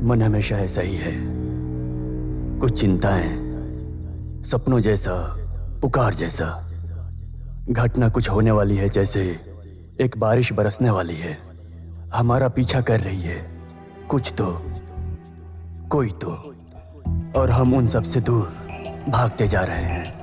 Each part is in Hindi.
मन हमेशा ऐसा ही है, कुछ चिंताएं, सपनों जैसा, पुकार जैसा। घटना कुछ होने वाली है, जैसे एक बारिश बरसने वाली है, हमारा पीछा कर रही है, कुछ तो, कोई तो, और हम उन सब से दूर भागते जा रहे हैं।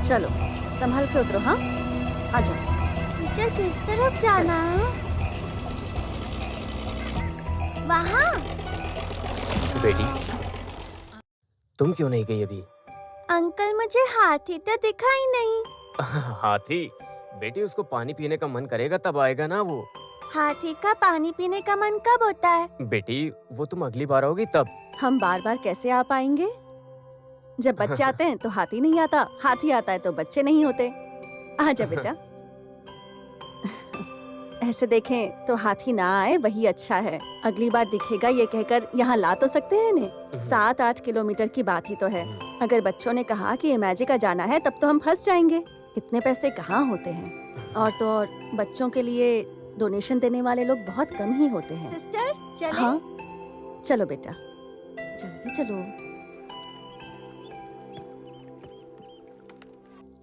चलो संभल के उतरो। हाँ, आ जाओ। टीचर किस तरफ जाना है? वहाँ। बेटी, तुम क्यों नहीं गई अभी? अंकल, मुझे हाथी तो दिखा ही नहीं। हाथी? बेटी, उसको पानी पीने का मन करेगा तब आएगा ना वो। हाथी का पानी पीने का मन कब होता है? बेटी, वो तुम अगली बार आओगी तब। हम बार बार कैसे आ पाएंगे? जब बच्चे आते हैं तो हाथी नहीं आता, हाथी आता है तो बच्चे नहीं होते। आजा बेटा। ऐसे देखें तो हाथी ना आए वही अच्छा है। अगली बार दिखेगा ये कहकर यहाँ ला तो सकते हैं इन्हें। 7-8 किलोमीटर की बात ही तो है। अगर बच्चों ने कहा कि इमेजिका जाना है तब तो हम फंस जाएंगे। इतने पैसे कहाँ होते हैं, और तो और बच्चों के लिए डोनेशन देने वाले लोग बहुत कम ही होते हैं। सिस्टर चले? हाँ, चलो बेटा, जल्दी चलो।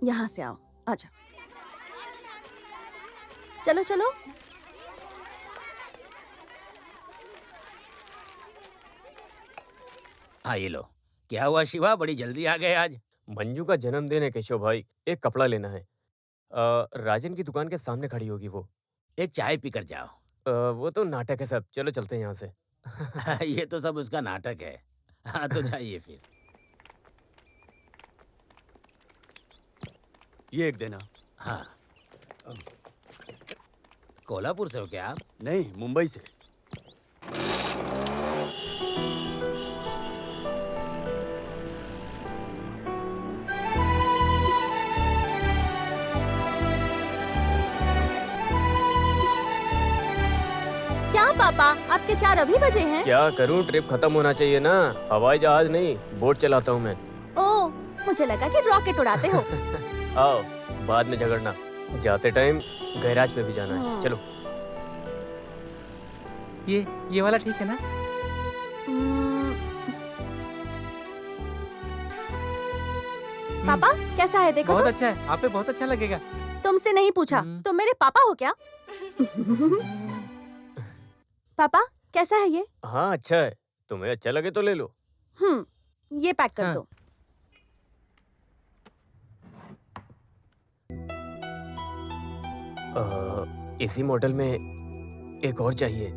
यहाँ से आओ, आजा। चलो चलो। हाँ, ये लो। क्या हुआ शिवा, बड़ी जल्दी आ गए आज? मंजू का जन्मदिन है केशव भाई, एक कपड़ा लेना है। राजन की दुकान के सामने खड़ी होगी वो। एक चाय पीकर जाओ। वो तो नाटक है सब, चलो चलते हैं यहाँ से। ये तो सब उसका नाटक है। हाँ तो जाइए फिर। ये एक देना। हाँ। कोल्हापुर से हो क्या आप? नहीं, मुंबई से। क्या पापा, आपके 4 अभी बजे हैं? क्या करूँ, ट्रिप खत्म होना चाहिए ना। हवाई जहाज नहीं, बोट चलाता हूँ मैं। ओह, मुझे लगा कि रॉकेट उड़ाते हो। आओ, बाद में झगड़ना। जाते टाइम गैराज पे भी जाना है, चलो। ये वाला ठीक है ना? पापा कैसा है देखो बहुत तो? अच्छा है, आप पे बहुत अच्छा लगेगा। तुमसे नहीं पूछा, तुम मेरे पापा हो क्या? पापा कैसा है ये? हाँ अच्छा है, तुम्हें अच्छा लगे तो ले लो। ये पैक कर दो। इसी मॉडल में एक और चाहिए,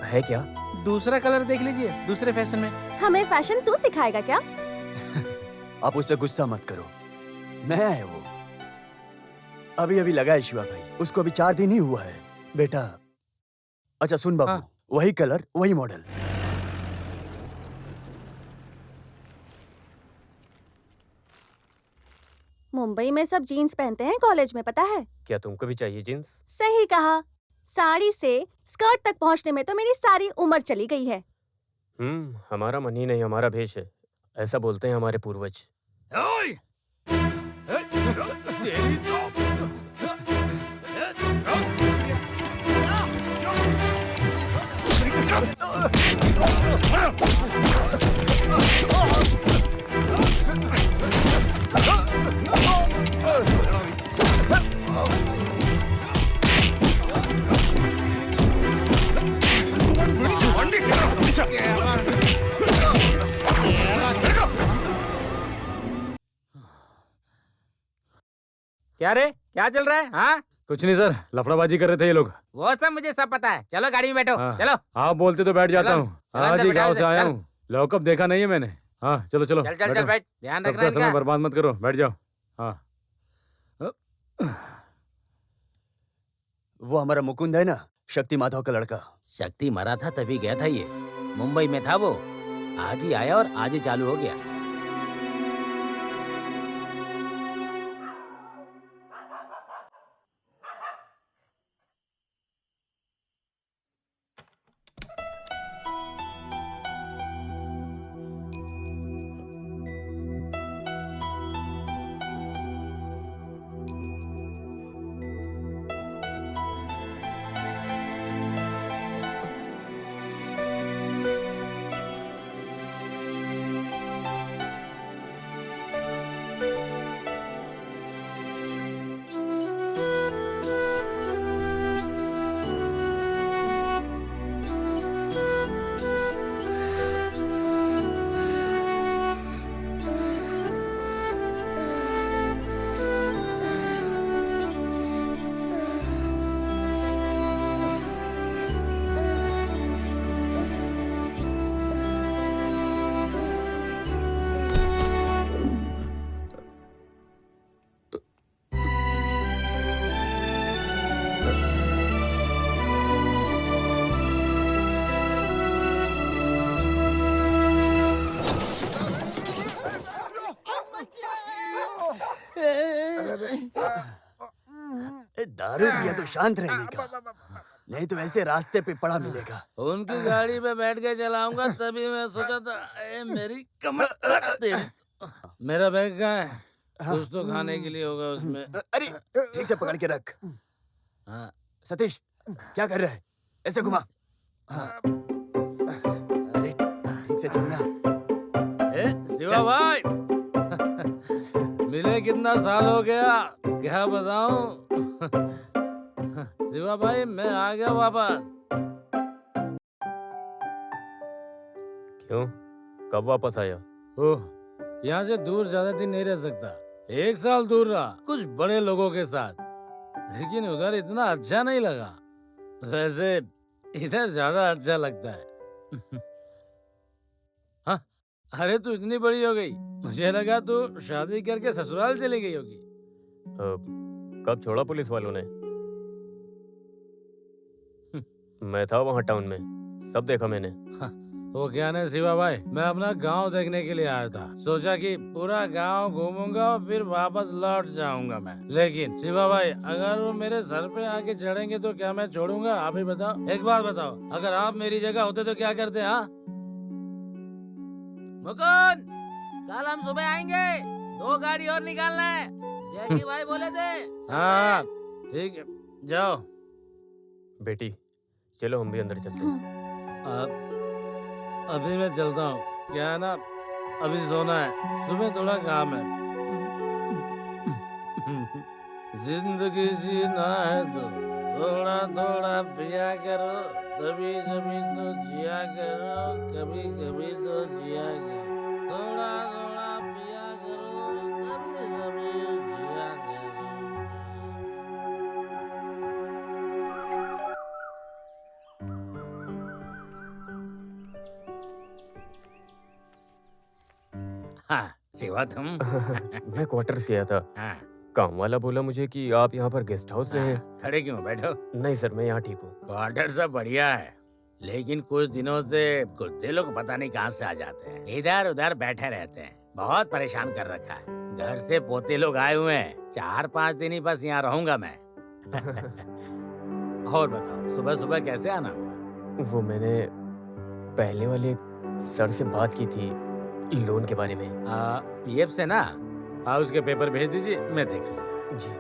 है क्या? दूसरा कलर देख लीजिए, दूसरे फैशन में। हमें फैशन तू सिखाएगा क्या? आप उस पर गुस्सा मत करो, नया है वो, अभी अभी लगा है शिवा भाई, उसको अभी 4 दिन ही हुआ है बेटा। अच्छा सुन बाबू, हाँ। वही कलर वही मॉडल। मुंबई में सब जीन्स पहनते हैं कॉलेज में, पता है? क्या तुमको भी चाहिए जीन्स? सही कहा, साड़ी से स्कर्ट तक पहुंचने में तो मेरी सारी उम्र चली गई है। हमारा मन ही नहीं, हमारा भेष है, ऐसा बोलते हैं हमारे पूर्वज। ओए! तेरी तो- क्या रे, क्या चल रहा है? हाँ, कुछ नहीं सर, लफड़ाबाजी कर रहे थे ये लोग। वो सब मुझे सब पता है। चलो गाड़ी में बैठो। हाँ। चलो। आप बोलते तो बैठ जाता चलो, हूँ। चलो आज अंदर ही बैठो, गाँव से आया चल। हूँ, लॉकअप देखा नहीं है मैंने। हाँ चलो चलो चल चल चल बैठो। बैठ, ध्यान रखना सबका समय इनका। बर्बाद मत करो, बैठ जाओ। हाँ वो हमारा मुकुंद है ना, शक्ति माधव का लड़का। शक्ति मरा था तभी गया था ये। मुंबई में था वो, आज ही आया और आज ही चालू हो गया। दारू पिया तो शांत रहने का, नहीं तो ऐसे रास्ते पे पड़ा मिलेगा। उनकी गाड़ी पे बैठ के चलाऊंगा तभी मैं सोचा था मेरी कमर मेरा बैग कहाँ है? कुछ तो खाने के लिए होगा उसमें। अरे ठीक से पकड़ के रख। हाँ, सतीश क्या कर रहा है? ऐसे घुमा। हाँ, बस। अरे ठीक से चलना। शिवा भाई मिले कितना साल हो गया, क्या बताऊं। शिवा भाई मैं आ गया वापस। क्यों, कब वापस आया? ओह, यहाँ से दूर ज्यादा दिन नहीं रह सकता। 1 साल दूर रहा कुछ बड़े लोगों के साथ, लेकिन उधर इतना अच्छा नहीं लगा। वैसे इधर ज्यादा अच्छा लगता है। हाँ, अरे तू इतनी बड़ी हो गई, मुझे लगा तू शादी करके ससुराल चली गई होगी। कब छोड़ा पुलिस वालों ने? मैं था वहाँ टाउन में, सब देखा मैंने। वो क्या ना शिवा भाई, मैं अपना गांव देखने के लिए आया था। सोचा कि पूरा गांव घूमूंगा और फिर वापस लौट जाऊंगा मैं। लेकिन शिवा भाई अगर वो मेरे सर पे आके चढ़ेंगे तो क्या मैं छोड़ूंगा? आप ही बताओ। एक बात बताओ, अगर आप मेरी जगह होते तो क्या करते? हाँ मुकुंद, कल हम सुबह आएंगे, 2 गाड़ी और निकालना है, जैकी भाई बोले थे। हाँ ठीक है, जाओ। बेटी चलो हम भी अंदर चलते हैं। अभी मैं चलता हूँ, क्या है ना अभी सोना है, सुबह थोड़ा काम है। जिंदगी जीना है तो थोड़ा थोड़ा पिया करो, कभी कभी तो जिया करो, कभी कभी तो जिया करो, थोड़ा थोड़ा पिया करो, कभी कभी जिया करो। हाँ शिवा तुम। मैं क्वार्टर्स गया था, हाँ, काम वाला बोला मुझे कि आप यहाँ पर गेस्ट हाउस में हैं। खड़े क्यों, बैठो। नहीं सर, मैं यहाँ ठीक हूँ। क्वार्टर सब बढ़िया है, लेकिन कुछ दिनों से कुत्ते लोग पता नहीं कहाँ से आ जाते हैं, इधर उधर बैठे रहते हैं, बहुत परेशान कर रखा है। घर से पोते लोग आए हुए हैं, 4-5 दिन ही बस यहाँ रहूंगा मैं। और बताओ सुबह सुबह कैसे आना हुआ? वो मैंने पहले वाले सर से बात की थी लोन के बारे में। पीएफ से ना? हाँ उसके पेपर भेज दीजिए, मैं देख लूंगा। जी।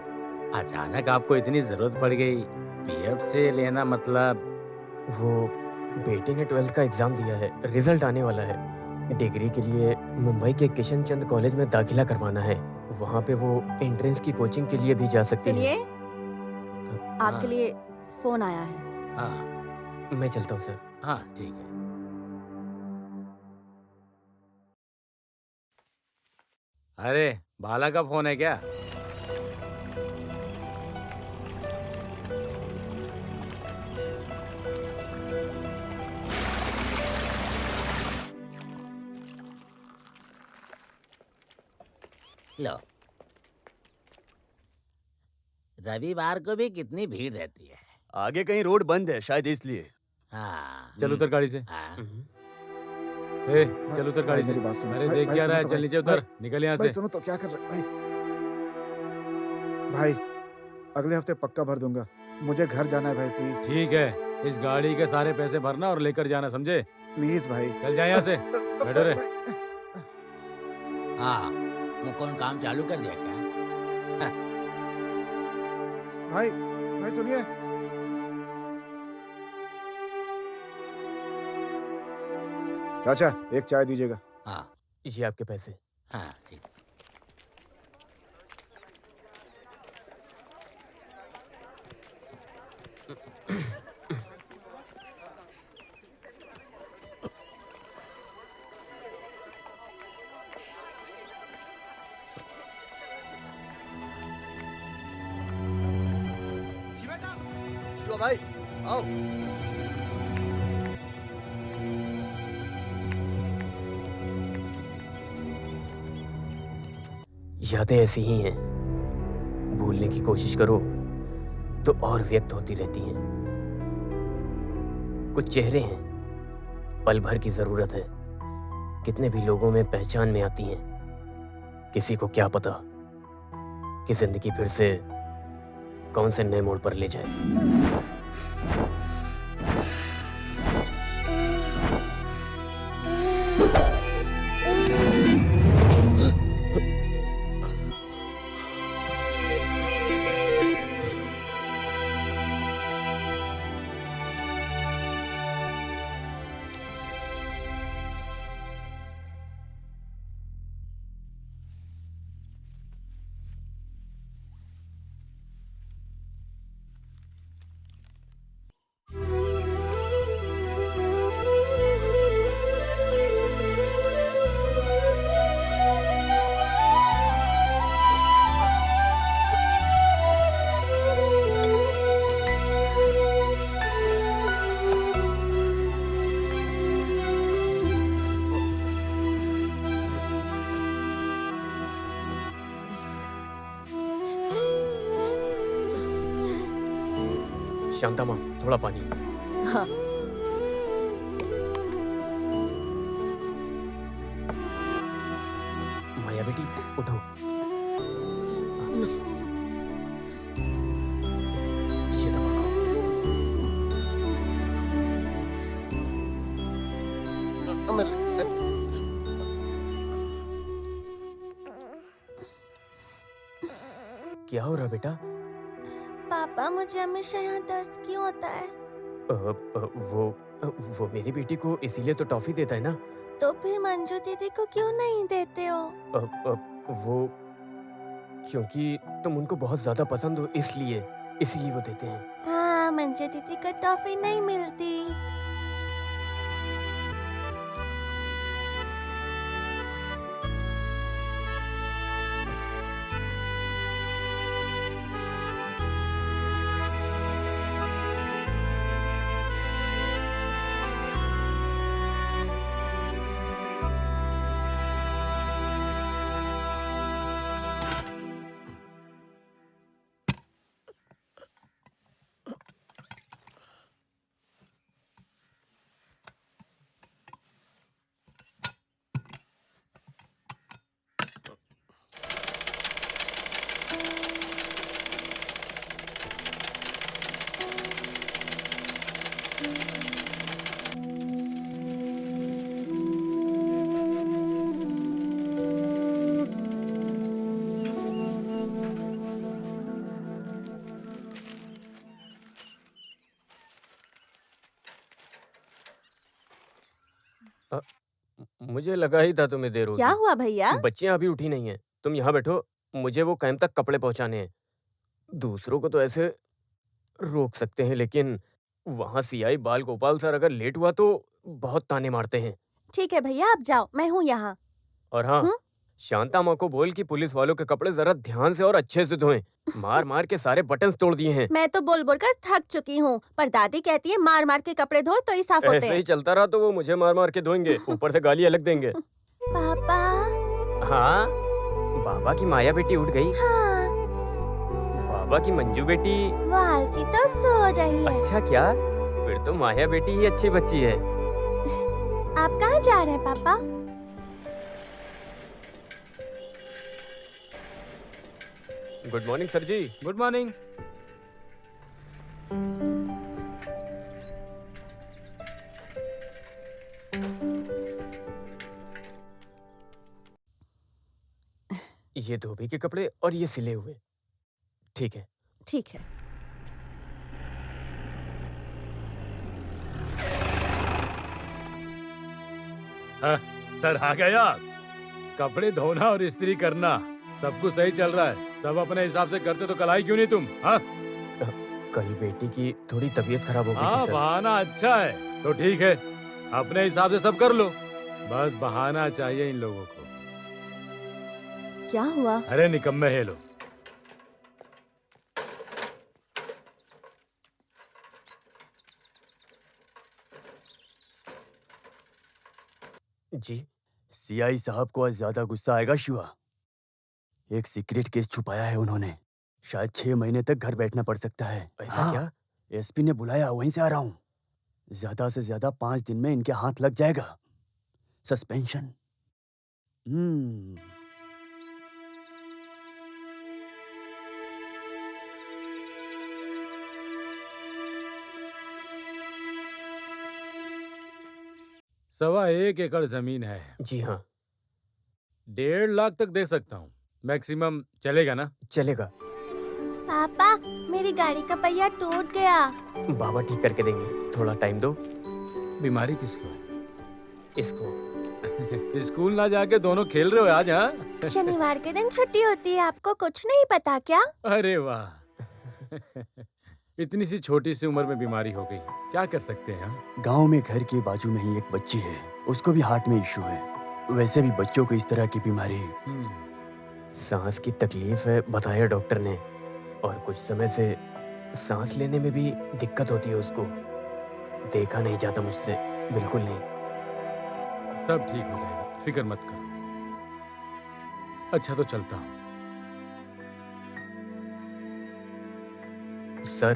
अचानक आपको इतनी जरूरत पड़ गई, पीएफ से लेना मतलब? वो बेटे ने 12th का एग्जाम दिया है, रिजल्ट आने वाला है। डिग्री के लिए मुंबई के किशन चंद कॉलेज में दाखिला करवाना है। वहाँ पे वो एंट्रेंस की कोचिंग के लिए भी जा सकती है। सुनिए, हाँ। आपके लिए फोन आया है। हाँ मैं चलता हूँ सर। हाँ ठीक है। अरे बाला का फोन है क्या? लो, रविवार को भी कितनी भीड़ रहती है। आगे कहीं रोड बंद है शायद इसलिए। हाँ। चल उतर गाड़ी से। हाँ। ए, चल उतर गाड़ी भाई, से। मेरी बात सुनो। अरे भाई, देख भाई, क्या रहा है, सुनो तो चल भाई। नीचे उतर, भाई, निकल यहाँ भाई से। सुनो तो क्या कर रहे भाई। भाई अगले हफ्ते पक्का भर दूंगा। मुझे घर जाना है भाई, प्लीज ठीक है, इस गाड़ी के सारे पैसे भरना और लेकर जाना, समझे? प्लीज भाई। चल जा यहाँ से, बैठो रे। हाँ, मुकुंद काम चालू कर दिया क्या? भाई भाई सुनिए। चाचा एक चाय दीजिएगा। हाँ ये आपके पैसे। हाँ ठीक। शिवा भाई आओ। यादें ऐसी ही हैं, भूलने की कोशिश करो तो और व्यक्त होती रहती हैं। कुछ चेहरे हैं, पल भर की जरूरत है, कितने भी लोगों में पहचान में आती हैं। किसी को क्या पता कि जिंदगी फिर से कौन से नए मोड़ पर ले जाए। शांता माँ, थोड़ा पानी। हाँ। माया बेटी उठो। ये दवा खाओ। क्या हो रहा बेटा? पापा मुझे हमेशा यहाँ दर्द क्यों होता है? वो मेरी बेटी को इसीलिए तो टॉफी देता है ना। तो फिर मंजू दीदी को क्यों नहीं देते हो? वो क्योंकि तुम उनको बहुत ज्यादा पसंद हो, इसीलिए वो देते हैं। हाँ, मंजू दीदी को टॉफी नहीं मिलती। मुझे लगा ही था तुम्हें देर होगी। क्या हुआ भैया? बच्चियां अभी उठी नहीं हैं। तुम यहाँ बैठो, मुझे वो कैंप तक कपड़े पहुंचाने हैं। दूसरों को तो ऐसे रोक सकते हैं, लेकिन वहां सीआई बाल गोपाल सर अगर लेट हुआ तो बहुत ताने मारते हैं। ठीक है भैया, आप जाओ, मैं हूँ यहाँ। और हाँ, हम्म? शांता माँ को बोल कि पुलिस वालों के कपड़े जरा ध्यान से और अच्छे से धोएं। मार मार के सारे बटन्स तोड़ दिए हैं। मैं तो बोल बोल कर थक चुकी हूँ, पर दादी कहती है मार मार के कपड़े धो तो ही साफ होते ऐसे हैं। ही चलता रहा तो वो मुझे मार मार के धोएंगे, ऊपर से गाली अलग देंगे। पापा हाँ बाबा की माया बेटी उठ गई। हाँ, बाबा की मंजू बेटी। वो आलसी तो सो रही है। अच्छा क्या? फिर तो माया बेटी ही अच्छी बच्ची है। आप कहाँ जा रहे हैं पापा? Good morning sir ji. Good morning. ये धोबी के कपड़े और ये सिले हुए। ठीक है। ठीक है। हाँ, सर आ गया। कपड़े धोना और इस्त्री करना सब कुछ सही चल रहा है। सब अपने हिसाब से करते तो कलाई क्यों नहीं तुम? हाँ कल बेटी की थोड़ी तबीयत खराब हो गई हाँ, थी सर। बहाना अच्छा है तो ठीक है, अपने हिसाब से सब कर लो। बस बहाना चाहिए इन लोगों को। क्या हुआ? अरे निकम्मे है लोग। जी सीआई साहब को आज ज्यादा गुस्सा आएगा शिवा। एक सीक्रेट केस छुपाया है उन्होंने। शायद 6 महीने तक घर बैठना पड़ सकता है। ऐसा क्या? एसपी ने बुलाया, वहीं से आ रहा हूँ। ज्यादा से ज्यादा 5 दिन में इनके हाथ लग जाएगा। सस्पेंशन। सवा 1 एकड़ जमीन है। जी हाँ 1.5 लाख तक दे सकता हूँ मैक्सिमम, चलेगा ना? चलेगा। पापा, मेरी गाड़ी का पहिया टूट गया। बाबा ठीक करके देंगे, थोड़ा टाइम दो। बीमारी किसको है? इसको स्कूल ना जाके दोनों खेल रहे हो आज? हाँ शनिवार के दिन छुट्टी होती है, आपको कुछ नहीं पता क्या? अरे वाह इतनी सी छोटी सी उम्र में बीमारी हो गई, क्या कर सकते हैं? हाँ? गांव में घर के बाजू में ही एक बच्ची है, उसको भी हार्ट में इशू है। वैसे भी बच्चों को इस तरह की बीमारी। सांस की तकलीफ है बताया डॉक्टर ने, और कुछ समय से सांस लेने में भी दिक्कत होती है उसको। देखा नहीं जाता मुझसे, बिल्कुल नहीं। सब ठीक हो जाएगा, फिक्र मत करो। अच्छा तो चलता हूँ। सर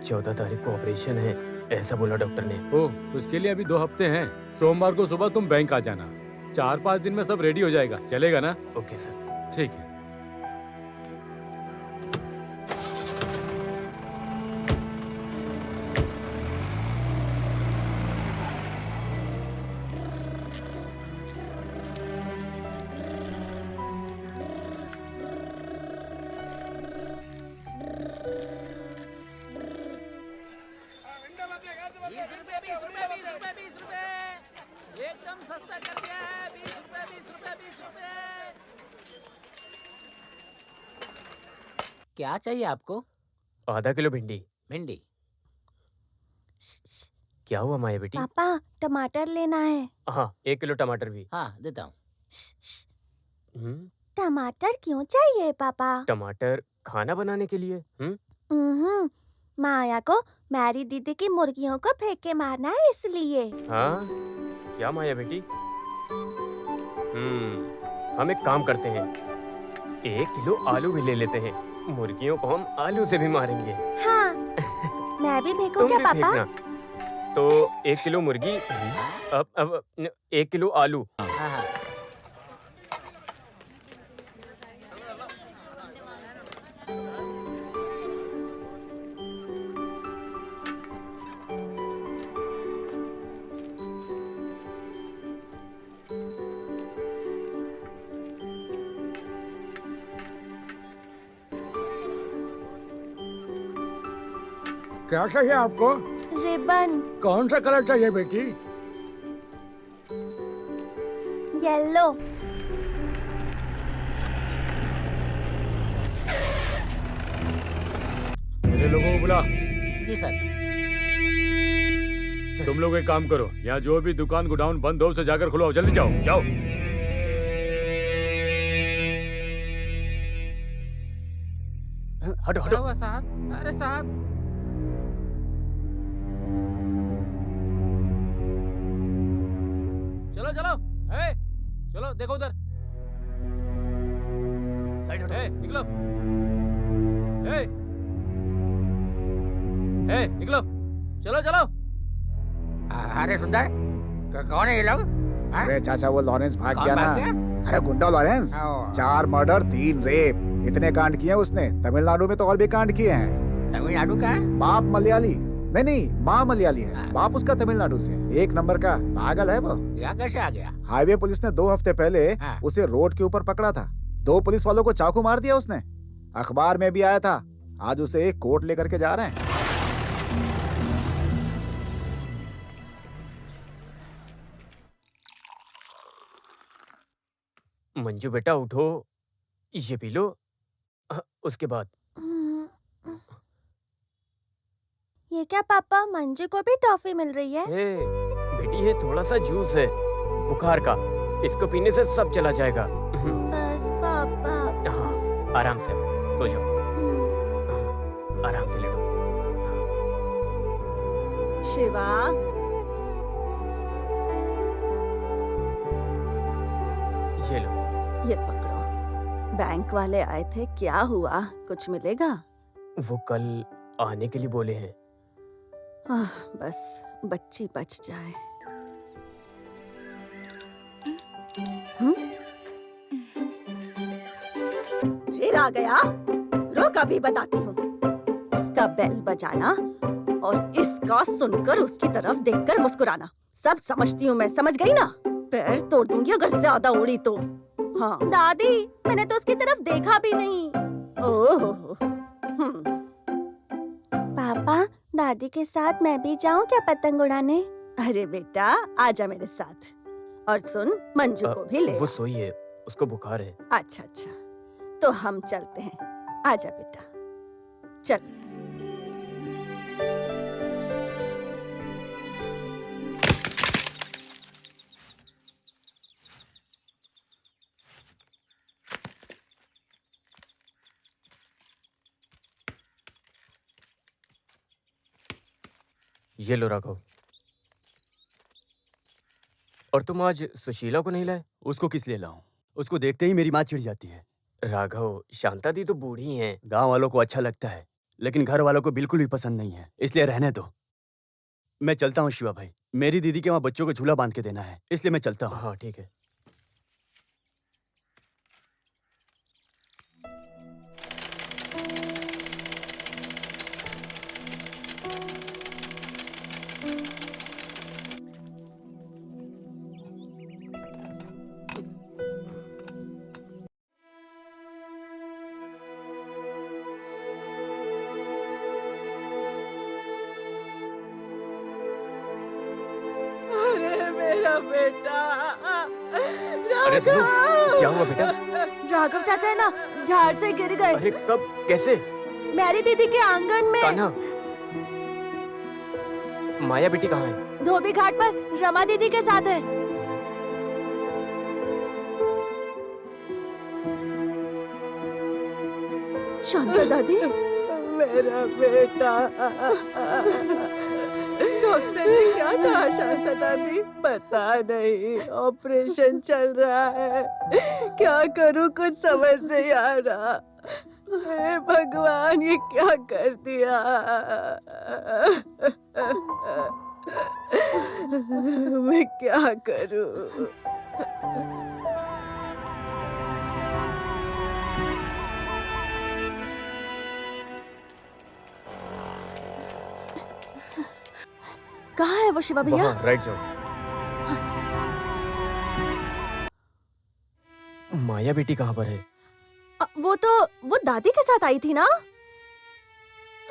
14 तारीख को ऑपरेशन है, ऐसा बोला डॉक्टर ने। ओह, उसके लिए अभी 2 हफ्ते हैं। सोमवार को सुबह तुम बैंक आ जाना। 4-5 दिन में सब रेडी हो जाएगा, चलेगा ना? Okay sir. ठीक है। एकदम सस्ता कर दिया है। 20 रुपए 20 रुपए 20 रुपए। क्या चाहिए आपको? आधा किलो भिंडी। भिंडी। क्या हुआ माया बेटी? पापा, टमाटर लेना है। हाँ 1 किलो टमाटर भी। हाँ देता हूँ। टमाटर क्यों चाहिए पापा? टमाटर खाना बनाने के लिए। माया को मैरी दीदी की मुर्गियों को फेंक के मारना है इसलिए। हाँ क्या माया बेटी? हम एक काम करते हैं, 1 किलो आलू भी ले लेते हैं। मुर्गियों को हम आलू से भी मारेंगे। हाँ मैं भी फेंकूं तुम क्या भी पापा? फेंकना। तो 1 किलो मुर्गी, अब 1 किलो आलू। हाँ हाँ। क्या चाहिए आपको? रिबन। कौन सा कलर चाहिए बेटी? येलो। मेरे लोगों को बुला। जी सर। तुम लोग एक काम करो, यहाँ जो भी दुकान गोडाउन बंद हो उसे जाकर खुलवाओ। जल्दी जाओ जाओ। हटो क्या हटो। हुआ साहब? अरे साहब देखो उधर। साइड हटो। निकलो। निकलो। चलो चलो। अरे सुंदर, कौन है ये लोग? हाँ? अरे चाचा वो लॉरेंस भाग कौन गया ना। भाग गया? अरे गुंडा लॉरेंस, ओ। 4 मर्डर 3 रेप, इतने कांड किए हैं उसने। तमिलनाडु में तो और भी कांड किए हैं। तमिलनाडु का है? बाप मलयाली, नहीं माँ मलयाली है। हाँ। बाप उसका तमिलनाडु से। 1 नंबर का पागल है वो। यहाँ कैसे आ गया? हाईवे पुलिस ने 2 हफ्ते पहले हाँ। उसे रोड के ऊपर पकड़ा था। 2 पुलिस वालों को चाकू मार दिया उसने। अखबार में भी आया था। आज उसे एक कोर्ट लेकर के जा रहे हैं। मंजू बेटा उठो, ये पी लो। उसके बाद ये क्या पापा, मंजू को भी टॉफी मिल रही है? बेटी ये थोड़ा सा जूस है बुखार का, इसको पीने से सब चला जाएगा। बस पापा। हाँ, आराम से सो जाओ। आराम से लेटो। शिवा, ये लो। ये पकड़ो। बैंक वाले आए थे, क्या हुआ? कुछ मिलेगा? वो कल आने के लिए बोले हैं। बस बच्ची बच जाए। फिर आ गया? रुक, अभी बताती हूँ। उसका बेल बजाना और इसका सुनकर उसकी तरफ देखकर मुस्कुराना, सब समझती हूँ मैं, समझ गई ना? पैर तोड़ दूंगी अगर ज्यादा उड़ी तो। हाँ दादी, मैंने तो उसकी तरफ देखा भी नहीं। ओह, पापा, दादी के साथ मैं भी जाऊं क्या पतंग उड़ाने? अरे बेटा, आजा मेरे साथ। और सुन, मंजू को भी ले वो आ। सोई है, उसको बुखार है। अच्छा अच्छा, तो हम चलते हैं। आजा बेटा, चल। ये लो राघव। और तुम आज सुशीला को नहीं लाए? उसको किस लिए लाऊं? उसको देखते ही मेरी माँ चिढ़ जाती है। राघव, शांता दी तो बूढ़ी हैं। गांव वालों को अच्छा लगता है, लेकिन घर वालों को बिल्कुल भी पसंद नहीं है, इसलिए रहने दो। मैं चलता हूँ शिवा भाई, मेरी दीदी के वहाँ बच्चों को झूला बांध के देना है, इसलिए मैं चलता हूँ। हाँ ठीक है। अरे मेरा बेटा, अरे सुनो, क्या हुआ बेटा? राघव चाचा है ना, झाड़ से गिर गए। अरे कब, कैसे? मेरी दीदी के आंगन में। कान्हा, माया बेटी कहाँ है? धोबी घाट पर रमा दीदी के साथ है। शांता दादी, मेरा बेटा। डॉक्टर ने क्या कहा शांता दादी? पता नहीं, ऑपरेशन चल रहा है। क्या करूं, कुछ समझ नहीं आ रहा। हे भगवान, ये क्या कर दिया? मैं क्या करूं? कहाँ है वो शिवा भैया? वहाँ, राइट जाओ। माया बेटी कहाँ पर है? वो दादी के साथ आई थी ना?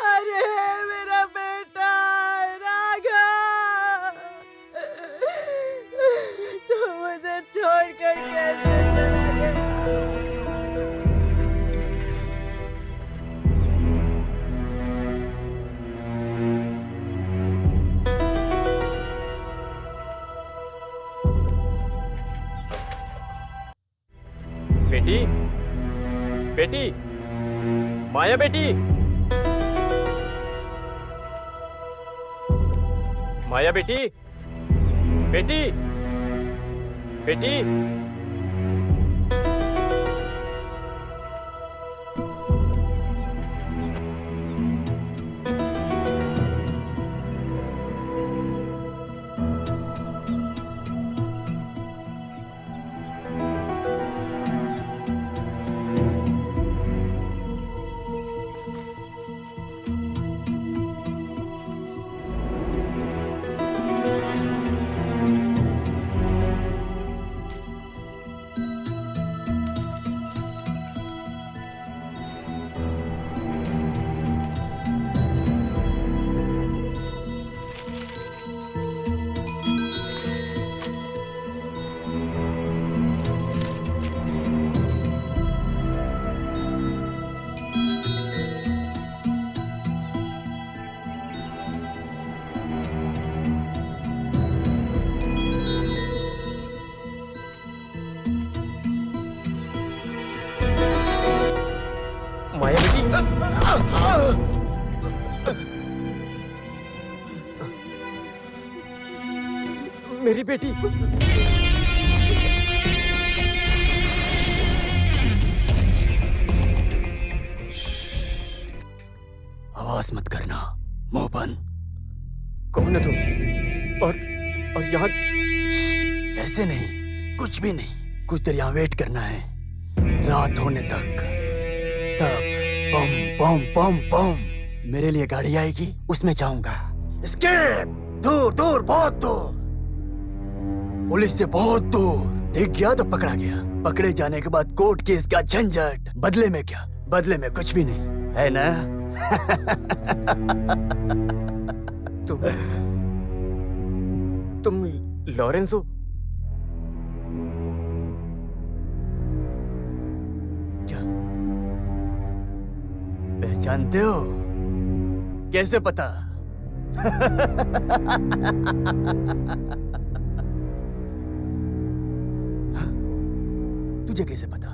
अरे मेरा बेटा राघव, तू मुझे छोड़कर कैसे चला गया? बेटी, बेटी, माया बेटी, माया बेटी, बेटी, बेटी, माया बेटी, मेरी बेटी। आवाज मत करना, मुंह बंद। कौन है तुम? और यहाँ? ऐसे नहीं, कुछ भी नहीं। कुछ देर यहाँ वेट करना है, रात होने तक। तब बम बम बम बम मेरे लिए गाड़ी आएगी, उसमें जाऊंगा। एस्केप! दूर दूर, बहुत दूर, पुलिस से बहुत दूर। दिख गया तो पकड़ा गया। पकड़े जाने के बाद कोर्ट केस का झंझट। बदले में क्या? बदले में कुछ भी नहीं, है ना? तुम लॉरेंस हो? क्या पहचानते हो? कैसे पता? तुझे कैसे पता?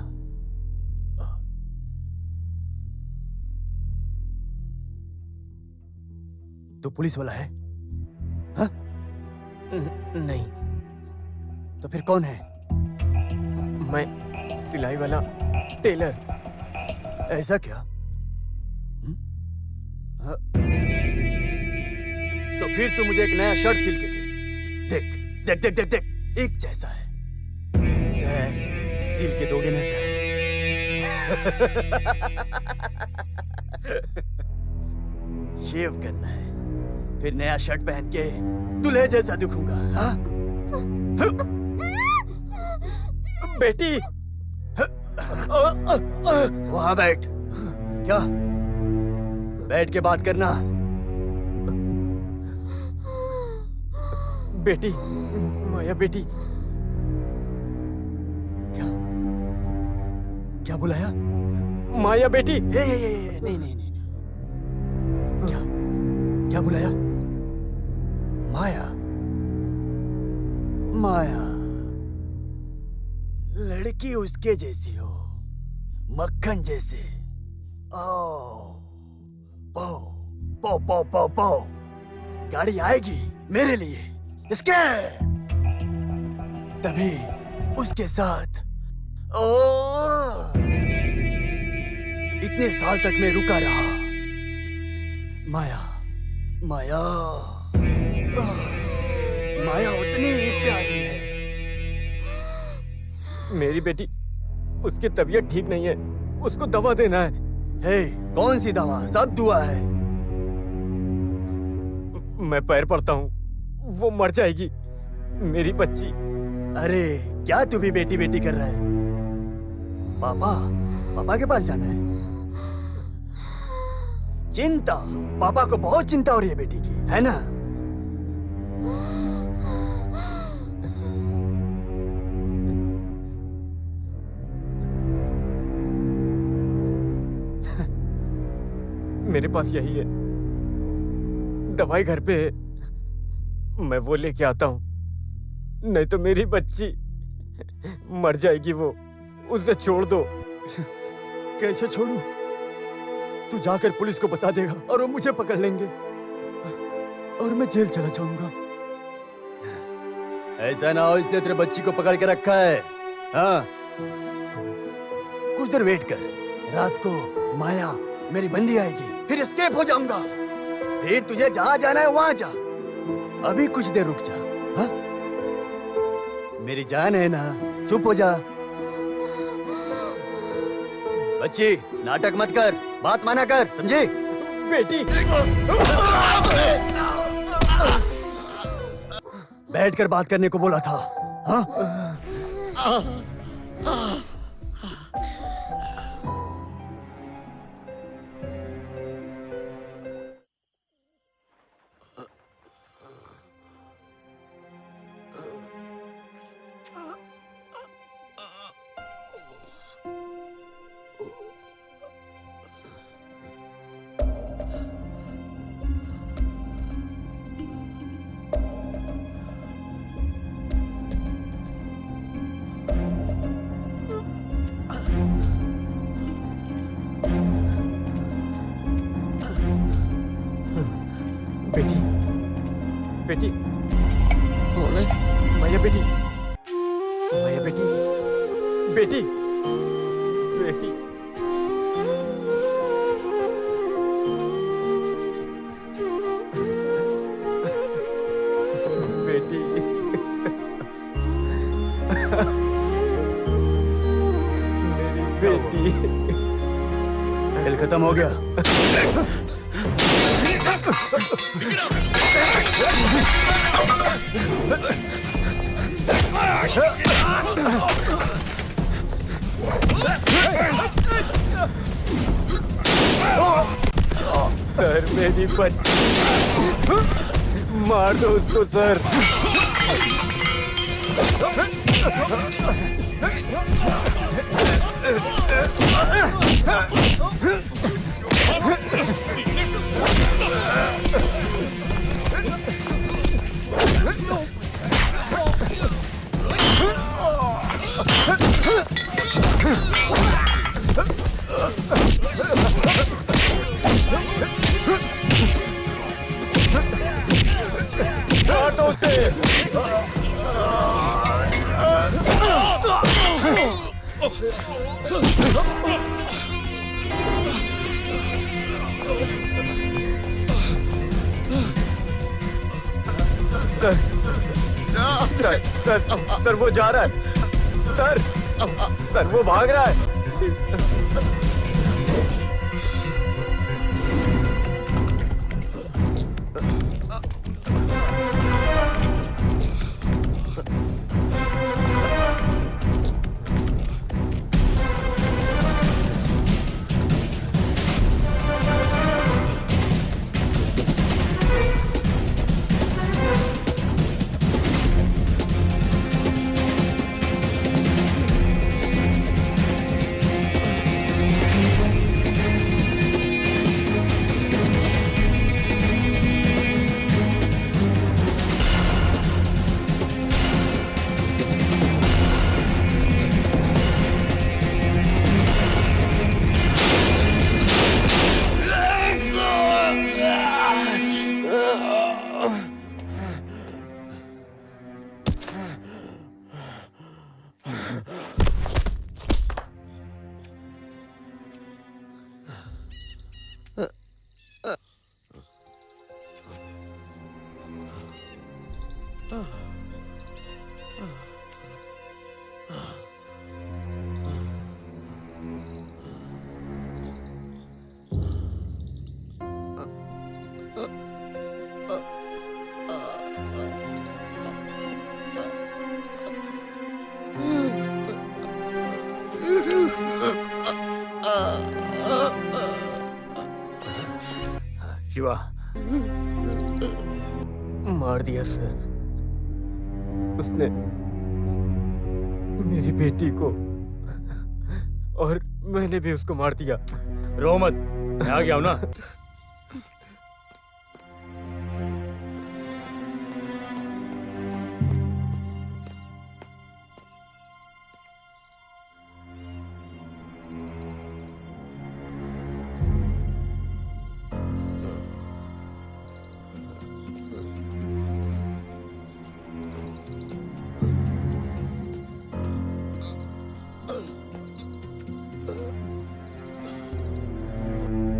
तो पुलिस वाला है? हाँ? नहीं। तो फिर कौन है? मैं सिलाई वाला टेलर। ऐसा क्या? हाँ? तो फिर तू मुझे एक नया शर्ट सिल के दे। देख देख देख देख देख, एक जैसा है। सर, सिल के दोगे ना सर? शेव करना है, फिर नया शर्ट पहन के दूल्हे जैसा दिखूंगा। हाँ? बेटी, वहां बैठ। क्या? बैठ के बात करना। बेटी, माया बेटी। क्या? क्या बुलाया? माया बेटी। नहीं नहीं नहीं नहीं। क्या? क्या बुलाया? माया? माया? लड़की उसके जैसी हो, मक्खन जैसे। ओ, पो पो पो पो पो। गाड़ी आएगी मेरे लिए, इसके। तभी उसके साथ। ओ, इतने साल तक मैं रुका रहा। माया, माया, माया उतनी ही प्यारी है। मेरी बेटी, उसकी तबीयत ठीक नहीं है, उसको दवा देना है। हे, कौन सी दवा? सब दुआ है। मैं पैर पड़ता हूँ, वो मर जाएगी, मेरी बच्ची। अरे क्या तू भी बेटी बेटी कर रहा है? पापा, पापा के पास जाना है। चिंता, पापा को बहुत चिंता हो रही है बेटी की, है ना? मेरे पास यही है, दवाई घर पे है, मैं वो लेके आता हूँ, नहीं तो मेरी बच्ची मर जाएगी। वो, उसे छोड़ दो। कैसे छोड़ू? तू जाकर पुलिस को बता देगा और वो मुझे पकड़ लेंगे और मैं जेल चला जाऊंगा। ऐसा ना हो, इसलिए तेरे बच्ची को पकड़ के रखा है। हाँ, कुछ देर वेट कर। रात को माया मेरी बंदी आएगी, फिर एस्केप हो जाऊंगा। फिर तुझे जहां जाना है वहां जा। अभी कुछ देर रुक जा। हाँ? मेरी जान है ना, चुप हो जा। बच्ची, नाटक मत कर, बात माना कर, समझे? बेटी, बैठकर बात करने को बोला था। हाँ? बेटी, बेटी, बोले माया बेटी, माया बेटी, बेटी, बेटी, बेटी, मेरी बेटी। खेल खत्म हो गया। सर मेरी बच्ची, मार दो उसको सर। मार दो उसे। सर, सर, सर, सर वो जा रहा है। सर, सर वो भाग रहा है। शिवा, मार दिया सर उसने मेरी बेटी को, और मैंने भी उसको मार दिया। रो मत, मैं आ गया हूं ना।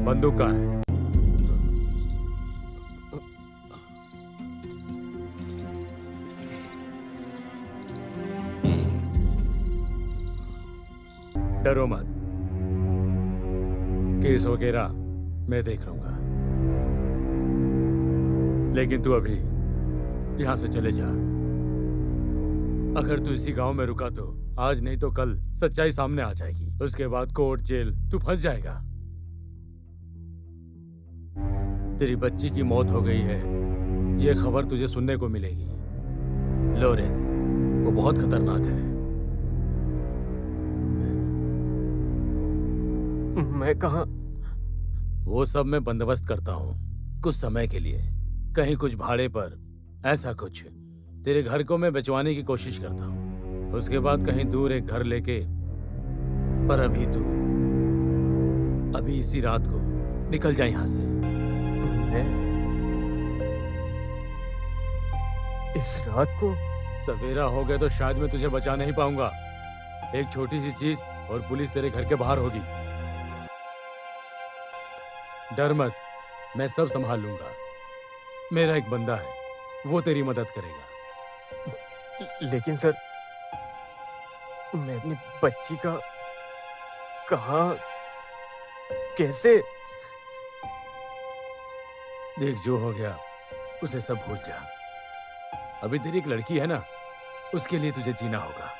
बंदूक कहाँ है? डरो मत, केस वगैरह मैं देख लूंगा, लेकिन तू अभी यहां से चले जा। अगर तू इसी गांव में रुका तो आज नहीं तो कल सच्चाई सामने आ जाएगी। उसके बाद कोर्ट जेल तू फंस जाएगा। तेरी बच्ची की मौत हो गई है, ये खबर तुझे सुनने को मिलेगी। लॉरेंस, वो बहुत खतरनाक है। मैं कहाँ? वो सब मैं बंदोबस्त करता हूँ कुछ समय के लिए, कहीं कुछ भाड़े पर, ऐसा कुछ। तेरे घर को मैं बचवाने की कोशिश करता हूँ, उसके बाद कहीं दूर एक घर लेके। पर अभी इसी रात को निकल जा यहाँ से। इस रात को? सवेरा हो गया तो शायद मैं तुझे बचा नहीं पाऊंगा। एक छोटी सी चीज और पुलिस तेरे घर के बाहर होगी। डर मत, मैं सब संभाल लूंगा। मेरा एक बंदा है, वो तेरी मदद करेगा। लेकिन सर, मैं अपनी बच्ची का कहाँ, कैसे? देख, जो हो गया उसे सब भूल जा। अभी तेरी एक लड़की है ना, उसके लिए तुझे जीना होगा।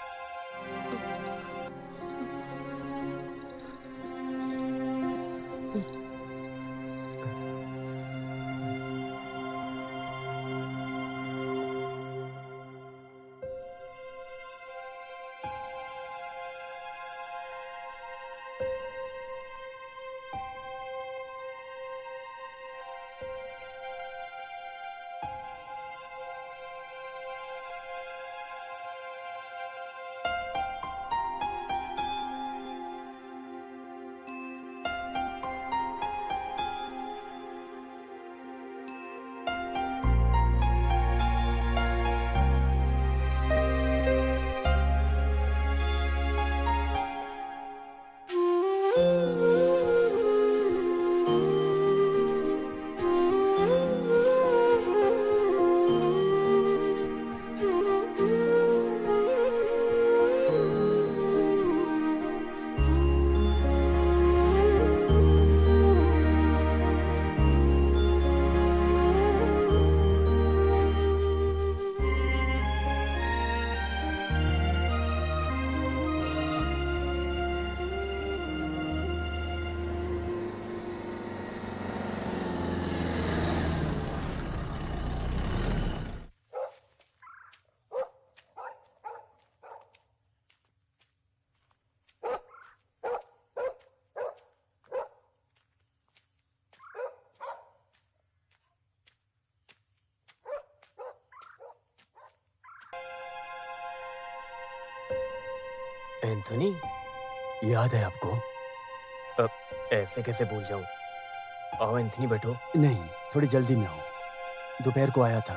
एंथोनी, याद है आपको? अब ऐसे कैसे भूल जाऊं? आओ एंथोनी, बैठो। नहीं, थोड़ी जल्दी में हूँ। दोपहर को आया था।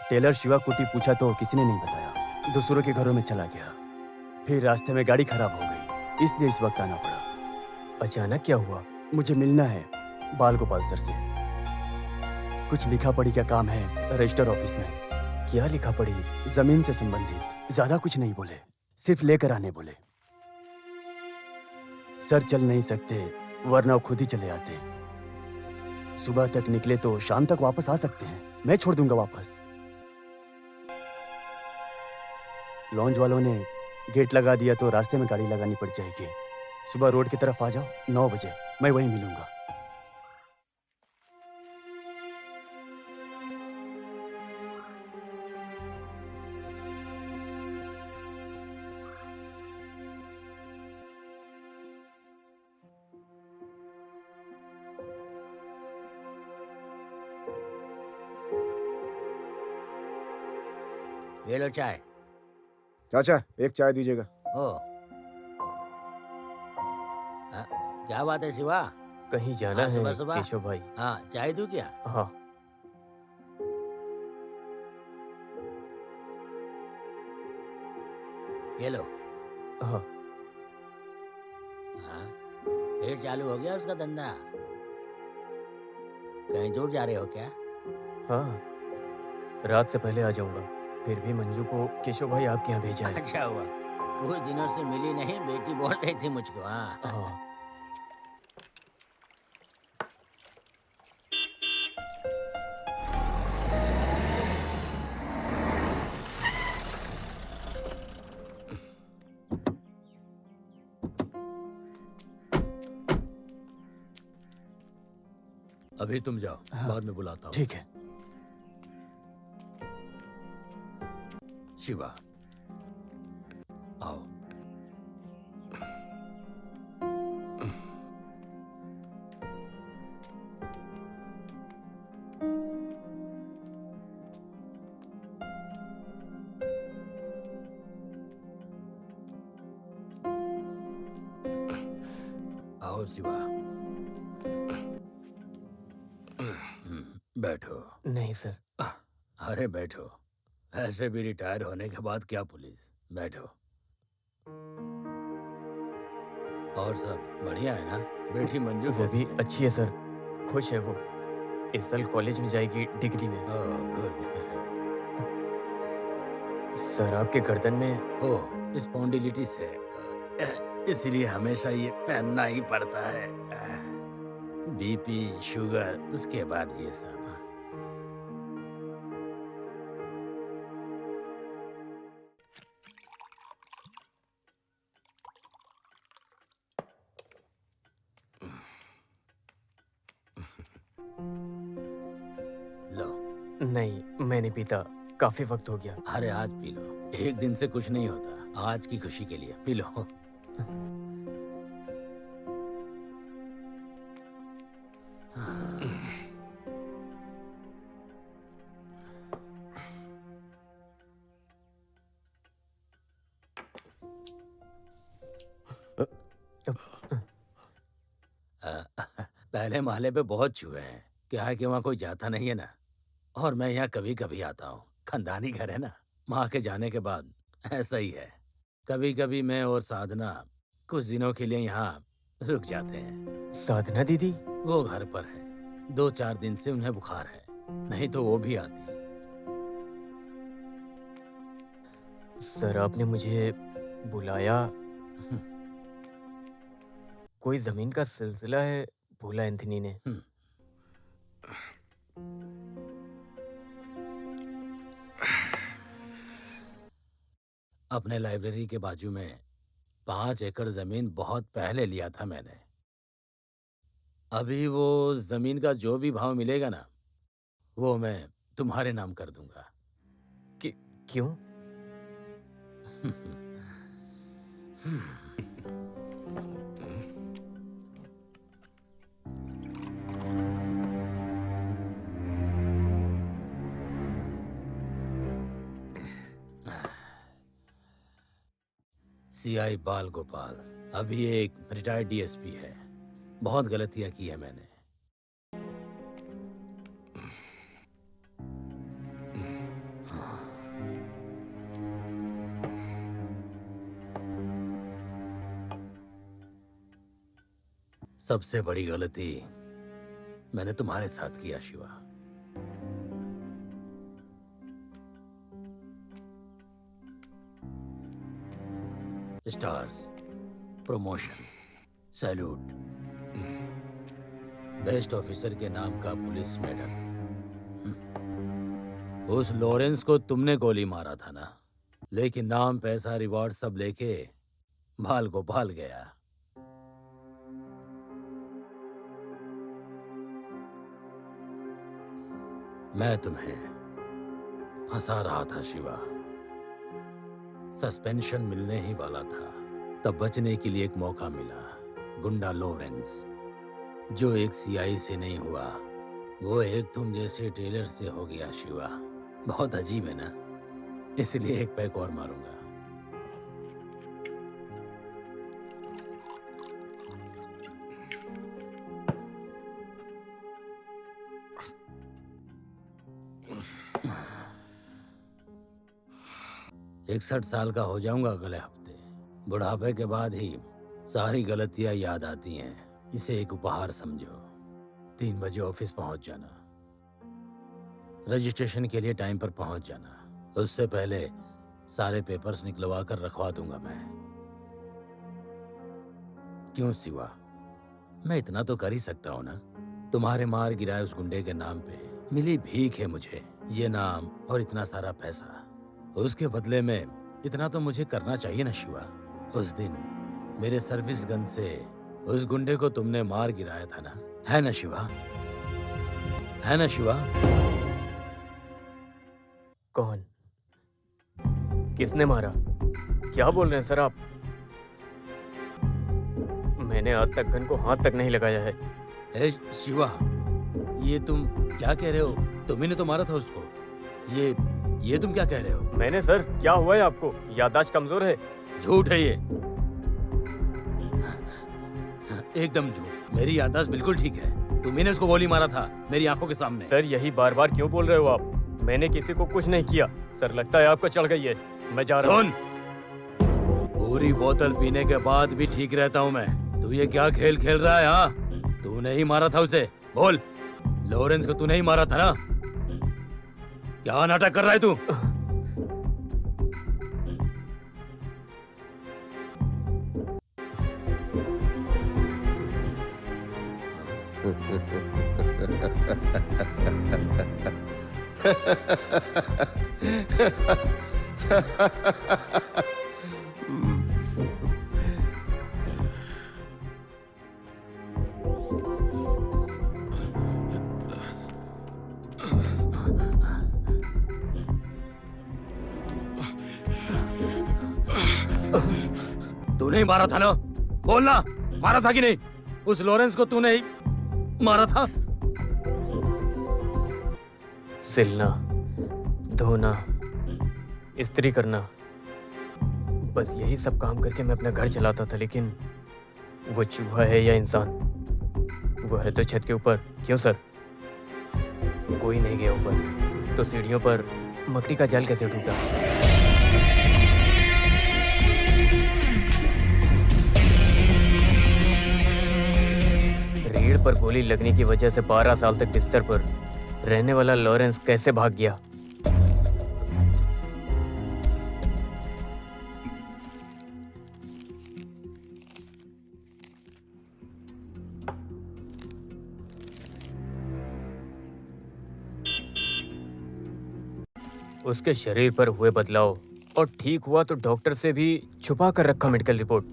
टेलर शिवा कुटी पूछा तो किसी ने नहीं बताया। दूसरों के घरों में चला गया। फिर रास्ते में गाड़ी खराब हो गई, इसलिए इस वक्त आना पड़ा। अचानक क्या हुआ? मुझे मिलना है बाल गोपाल सर से। कुछ लिखा पढ़ी का काम है रजिस्टर ऑफिस में। क्या लिखा पढ़ी? जमीन से संबंधित। ज्यादा कुछ नहीं बोले, सिर्फ लेकर आने बोले। सर चल नहीं सकते, वरना वो खुद ही चले आते। सुबह तक निकले तो शाम तक वापस आ सकते हैं। मैं छोड़ दूंगा वापस। लॉन्ज वालों ने गेट लगा दिया तो रास्ते में गाड़ी लगानी पड़ जाएगी। सुबह रोड की तरफ आ जाओ, 9 बजे मैं वहीं मिलूंगा। ये लो चाय। चाचा एक चाय दीजिएगा। ओ, हाँ, क्या बात है शिवा? कहीं जाना हाँ, है सुबह सुबह? केशव भाई? हाँ, चाय दूं क्या? हाँ। ये लो। हाँ। हाँ, फिर चालू हो गया उसका धंधा? कहीं दूर जा रहे हो क्या? हाँ, रात से पहले आ जाऊंगा। फिर भी मंजू को केशव भाई आपके यहाँ भेजा है। अच्छा हुआ, कुछ दिनों से मिली नहीं, बेटी बोल रही थी मुझको। हाँ हाँ। अभी तुम जाओ, हाँ। बाद में बुलाता हूँ। ठीक है। शिवा, आओ। आओ शिवा, बैठो। नहीं सर। अरे बैठो, ऐसे भी रिटायर होने के बाद क्या पुलिस। बैठो। और सब बढ़िया है ना? बेटी मंजू वो कैसी भी है? अच्छी है सर, खुश है वो। इस साल कॉलेज में जाएगी डिग्री में। Oh good. सर आपके गर्दन में ओह स्पॉन्डिलिटिस है, इसलिए हमेशा ये पहनना ही पड़ता है। बीपी, शुगर, उसके बाद ये सब। लो। नहीं, मैं नहीं पीता, काफी वक्त हो गया। अरे आज पी लो, एक दिन से कुछ नहीं होता। आज की खुशी के लिए पी लो। पहले महले पे बहुत चूहे हैं। क्या है कि वहाँ कोई जाता नहीं है ना, और मैं यहाँ कभी कभी आता हूँ। खानदानी घर है ना। माँ के जाने के बाद ऐसा ही है। कभी कभी मैं और साधना कुछ दिनों के लिए यहाँ रुक जाते हैं। साधना दीदी? वो घर पर है, 2-4 दिन से उन्हें बुखार है, नहीं तो वो भी आती। सर आपने मुझे बुलाया, कोई जमीन का सिलसिला है बोला एंथनी ने। अपने लाइब्रेरी के बाजू में 5 एकड़ जमीन बहुत पहले लिया था मैंने। अभी वो जमीन का जो भी भाव मिलेगा ना, वो मैं तुम्हारे नाम कर दूंगा। क्यों? सीआई बाल गोपाल अभी एक रिटायर्ड डीएसपी है। बहुत गलतियां की है मैंने। सबसे बड़ी गलती मैंने तुम्हारे साथ किया Shiva. Stars, promotion, salute, best officer के नाम का पुलिस मेडल। उस लॉरेंस को तुमने गोली मारा था ना, लेकिन नाम, पैसा, रिवॉर्ड सब लेके भाल गोपाल गया। मैं तुम्हें फंसा रहा था शिवा। सस्पेंशन मिलने ही वाला था, तब बचने के लिए एक मौका मिला। गुंडा लॉरेंस, जो एक सीआई से नहीं हुआ, वो एक तुम जैसे टेलर से हो गया शिवा। बहुत अजीब है ना, इसलिए एक पैक और मारूंगा। इकसठ साल का हो जाऊंगा अगले हफ्ते। बुढ़ापे के बाद ही सारी गलतियां याद आती हैं। इसे एक उपहार समझो। 3 बजे ऑफिस पहुंच जाना। रजिस्ट्रेशन के लिए टाइम पर पहुंच जाना। उससे पहले सारे पेपर्स निकलवा कर रखवा दूंगा मैं। क्यों शिवा, मैं इतना तो कर ही सकता हूं ना। तुम्हारे मार गिराए उस गुंडे के नाम पे मिली भीख है मुझे, ये नाम और इतना सारा पैसा। उसके बदले में इतना तो मुझे करना चाहिए ना शिवा। उस दिन मेरे सर्विस गन से उस गुंडे को तुमने मार गिराया था ना, है ना शिवा? है ना शिवा? कौन? किसने मारा? क्या बोल रहे हैं सर आप? मैंने आज तक गन को हाथ तक नहीं लगाया है। ए शिवा, ये तुम क्या कह रहे हो? तुम्ही ने तो मारा था उसको। ये तुम क्या कह रहे हो? मैंने सर, क्या हुआ है आपको? याददाश्त कमजोर है? झूठ है ये, एकदम झूठ। मेरी याददाश्त बिल्कुल ठीक है। तुम्ही ने उसको गोली मारा था मेरी आंखों के सामने। सर यही बार बार क्यों बोल रहे हो आप? मैंने किसी को कुछ नहीं किया सर। लगता है आपको चढ़ गई है। मैं जा रहा हूँ। सुन, पूरी बोतल पीने के बाद भी ठीक रहता हूँ मैं। तू ये क्या खेल खेल रहा है? हाँ, तूने ही मारा था उसे। बोल, लॉरेंस को तूने ही मारा था ना? क्या नाटक कर रहा है तू? तूने ही मारा था ना? बोलना, मारा था कि नहीं? उस लॉरेंस को तूने ही मारा था? सिलना, धोना, इस्त्री करना, बस यही सब काम करके मैं अपना घर चलाता था। लेकिन वो चूहा है या इंसान? वो है तो छत के ऊपर। क्यों सर? कोई नहीं गया ऊपर, तो सीढ़ियों पर मकड़ी का जाल कैसे टूटा? रीढ़ पर गोली लगने की वजह से 12 साल तक बिस्तर पर रहने वाला लॉरेंस कैसे भाग गया? उसके शरीर पर हुए बदलाव, और ठीक हुआ तो डॉक्टर से भी छुपा कर रखा मेडिकल रिपोर्ट।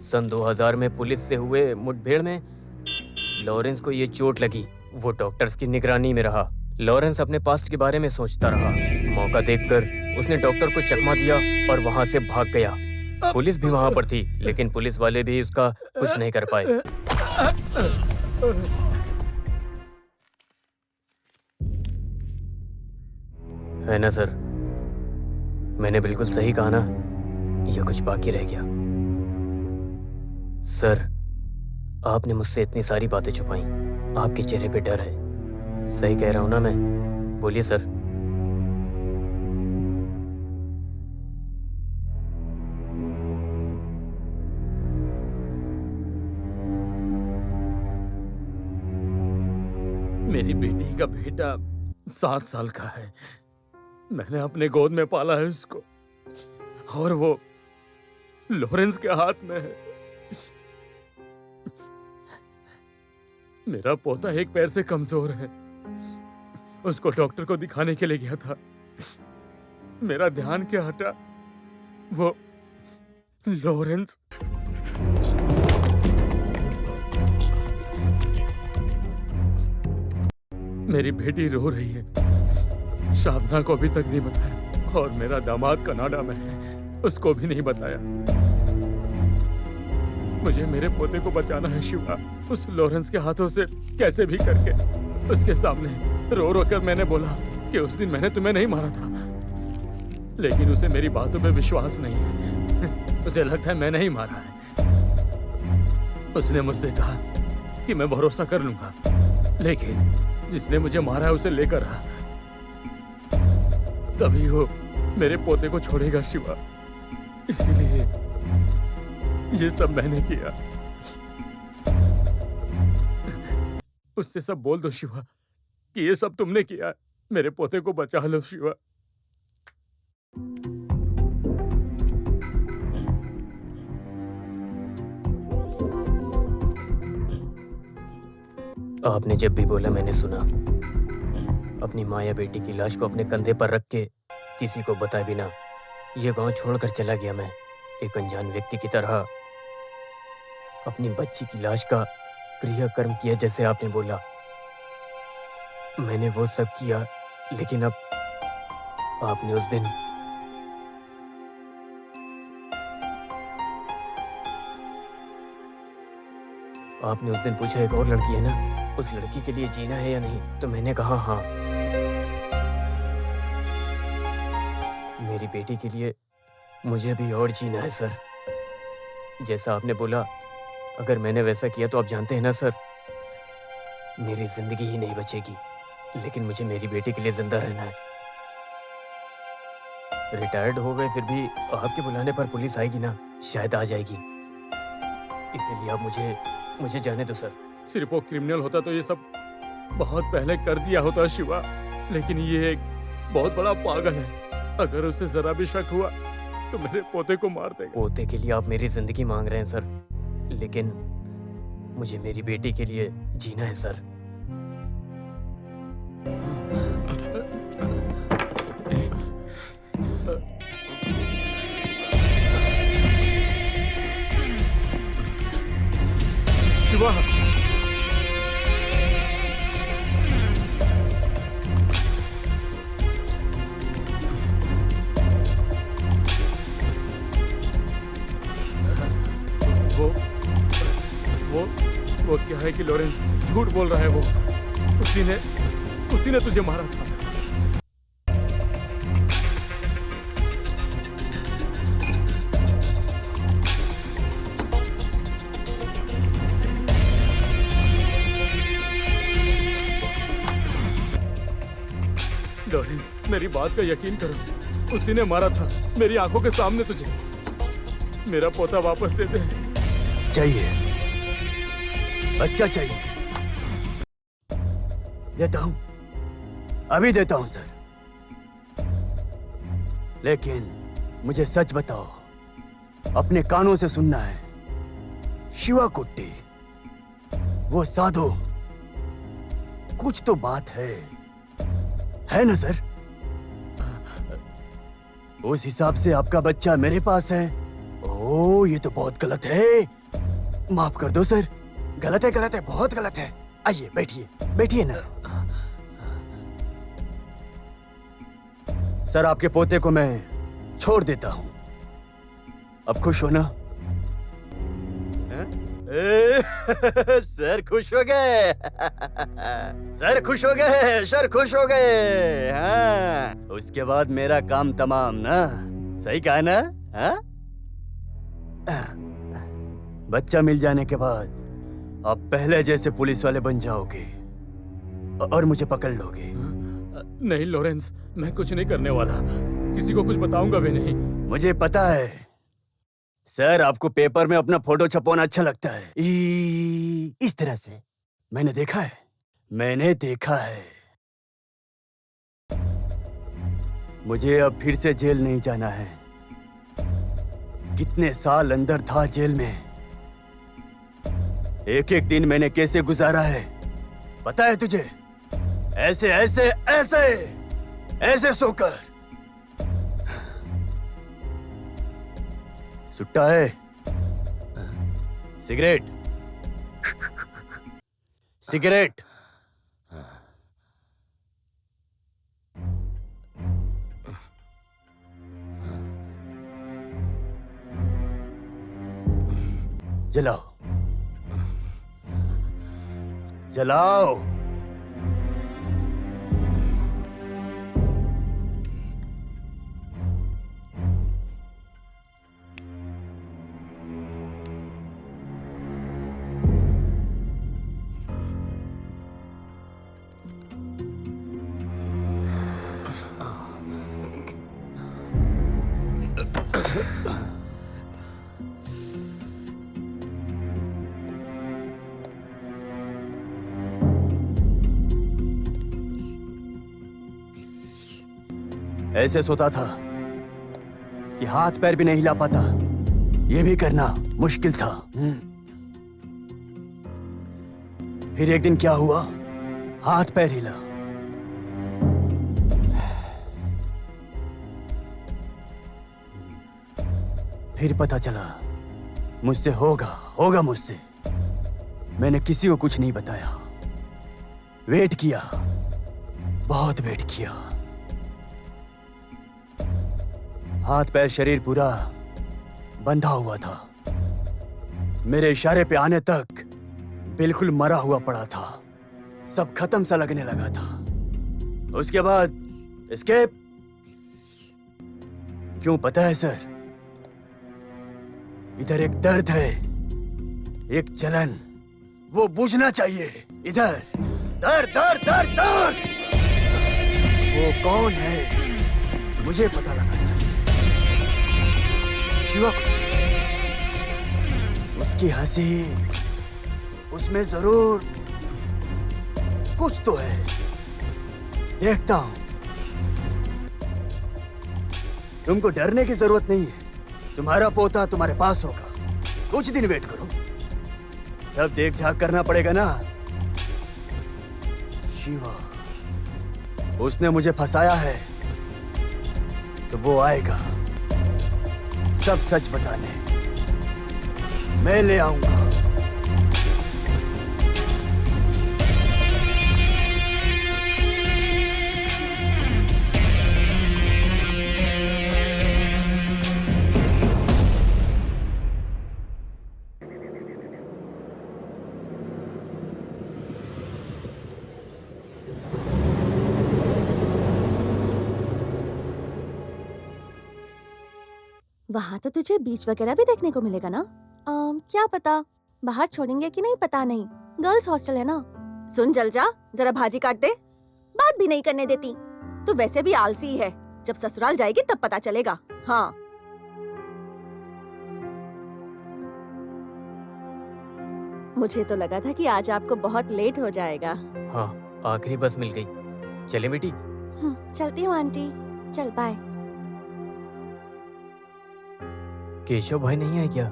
सन 2000 में पुलिस से हुए मुठभेड़ में लॉरेंस को ये चोट लगी। वो डॉक्टर्स की निगरानी में रहा। लॉरेंस अपने पास्ट के बारे में सोचता रहा। मौका देखकर उसने डॉक्टर को चकमा दिया और वहां से भाग गया। पुलिस भी वहां पर थी, लेकिन पुलिस वाले भी उसका कुछ नहीं कर पाए। है ना सर? मैंने बिल्कुल सही कहा ना? या कुछ बाकी रह गया? सर, आपने मुझसे इतनी सारी बातें छुपाई। आपके चेहरे पे डर है। सही कह रहा हूं ना मैं? बोलिए सर। मेरी बेटी का बेटा 7 साल का है। मैंने अपने गोद में पाला है उसको, और वो लॉरेंस के हाथ में है। मेरा पोता एक पैर से कमजोर है। उसको डॉक्टर को दिखाने के लिए गया था। मेरा ध्यान क्या हटा, वो लॉरेंस। मेरी बेटी रो रही है। साधना को अभी तक नहीं बताया, और मेरा दामाद कनाडा में है, उसको भी नहीं बताया। मुझे मेरे पोते को बचाना है शिवा। उस लॉरेंस के हाथों से कैसे भी करके। उसके सामने रो रो कर मैंने बोला कि उस दिन मैंने तुम्हें नहीं मारा था, लेकिन उसे मेरी बातों पे विश्वास नहीं है। उसे लगता है मैंने ही मारा है। उसने मुझसे कहा कि मैं भरोसा कर लूंगा, लेकिन जिसने मुझे मारा है उसे लेकर आ, तभी वो मेरे पोते को छोड़ेगा शिवा। इसीलिए ये सब मैंने किया। उससे सब बोल दो शिवा कि ये सब तुमने किया। मेरे पोते को बचा लो शिवा। आपने जब भी बोला मैंने सुना। अपनी माँ या बेटी की लाश को अपने कंधे पर रख के किसी को बताए बिना ये गांव छोड़कर चला गया मैं, एक अनजान व्यक्ति की तरह। अपनी बच्ची की लाश का क्रियाकर्म किया जैसे आपने बोला। मैंने वो सब किया, लेकिन अब आपने उस दिन पूछा एक और लड़की है ना, उस लड़की के लिए जीना है या नहीं? तो मैंने कहा हाँ। मेरी बेटी के लिए मुझे भी और जीना है सर। जैसा आपने बोला, अगर मैंने वैसा किया तो आप जानते हैं ना सर, मेरी जिंदगी ही नहीं बचेगी। लेकिन मुझे मेरी बेटी के लिए जिंदा रहना है। रिटायर्ड हो गए फिर भी आपके बुलाने पर पुलिस आएगी ना, शायद आ जाएगी। इसीलिए अब मुझे जाने दो सर। सिर्फ वो क्रिमिनल होता तो ये सब बहुत पहले कर दिया होता शिवा, लेकिन ये एक बहुत बड़ा पागल है। अगर उसे जरा भी शक हुआ तो मेरे पोते को मार देगा। पोते के लिए आप मेरी जिंदगी मांग रहे हैं सर, लेकिन मुझे मेरी बेटी के लिए जीना है सर। शिवा, वो क्या है कि लॉरेंस झूठ बोल रहा है। वो उसी ने तुझे मारा था। लॉरेंस, मेरी बात का यकीन करो, उसी ने मारा था मेरी आंखों के सामने तुझे। मेरा पोता वापस दे दे। चाहिए, बच्चा चाहिए। देता हूं, अभी देता हूं सर। लेकिन मुझे सच बताओ, अपने कानों से सुनना है। शिवा कुट्टी, वो साधु, कुछ तो बात है ना सर? उस हिसाब से आपका बच्चा मेरे पास है। ओह, ये तो बहुत गलत है। माफ कर दो सर, गलत है, बहुत गलत है। आइए बैठिए ना। सर, आपके पोते को मैं छोड़ देता हूं। अब खुश हो ना? सर खुश हो गए। सर खुश हो गए। हाँ, उसके बाद मेरा काम तमाम ना। सही कहा ना? हाँ? बच्चा मिल जाने के बाद आप पहले जैसे पुलिस वाले बन जाओगे और मुझे पकड़ लोगे। नहीं लॉरेंस, मैं कुछ नहीं करने वाला, किसी को कुछ बताऊंगा भी नहीं। मुझे पता है सर, आपको पेपर में अपना फोटो छपवाना अच्छा लगता है। इस तरह से मैंने देखा है। मुझे अब फिर से जेल नहीं जाना है। कितने साल अंदर था जेल में, एक एक दिन मैंने कैसे गुजारा है पता है तुझे? ऐसे सोकर। सुट्टा है? सिगरेट? जलाओ। ऐसे सोता था कि हाथ पैर भी नहीं हिला पाता। ये भी करना मुश्किल था। फिर एक दिन क्या हुआ, हाथ पैर हिला। फिर पता चला मुझसे होगा मुझसे। मैंने किसी को कुछ नहीं बताया। वेट किया, बहुत वेट किया। हाथ पैर शरीर पूरा बंधा हुआ था। मेरे इशारे पे आने तक बिल्कुल मरा हुआ पड़ा था। सब खत्म सा लगने लगा था। उसके बाद एस्केप। क्यों पता है सर? इधर एक दर्द है, एक जलन, वो बुझना चाहिए। इधर दर्द। वो कौन है मुझे पता लगा। शिवा को। उसकी हंसी, उसमें जरूर कुछ तो है। देखता हूं। तुमको डरने की जरूरत नहीं है। तुम्हारा पोता तुम्हारे पास होगा। कुछ दिन वेट करो। सब देख झाक करना पड़ेगा ना। शिवा, उसने मुझे फंसाया है तो वो आएगा सब सच बताने। मैं ले आऊंगा। वहाँ तो तुझे बीच वगैरह भी देखने को मिलेगा ना? क्या पता, बाहर छोड़ेंगे कि नहीं पता नहीं। गर्ल्स हॉस्टल है ना। सुन जलजा, जरा भाजी काट दे। बात भी नहीं करने देती। तू वैसे भी आलसी है। जब ससुराल जाएगी तब पता चलेगा। हाँ। मुझे तो लगा था कि आज आपको बहुत लेट हो जाएगा। हाँ, आखिरी बस मिल गई। चले बेटी। चलती हूँ आंटी। चल बाय। केशव भाई नहीं आए क्या?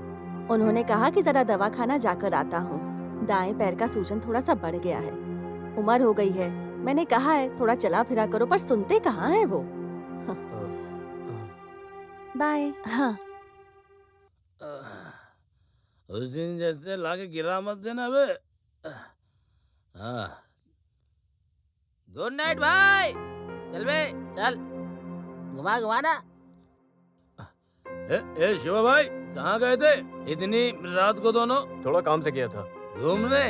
उन्होंने कहा कि जरा दवा खाना जाकर आता हूँ। दाएं पैर का सूजन थोड़ा सा बढ़ गया है। उम्र हो गई है। मैंने कहा है थोड़ा चला फिरा करो, पर सुनते कहाँ है वो। बाय। हाँ। उस दिन जैसे लाके गिरा मत देना बे। हाँ। गुड नाइट भाई। चल बे चल, घुमा घुमा ना। ए शिवा भाई, कहाँ गए थे इतनी रात को दोनों? थोड़ा काम से गया था। घूमने?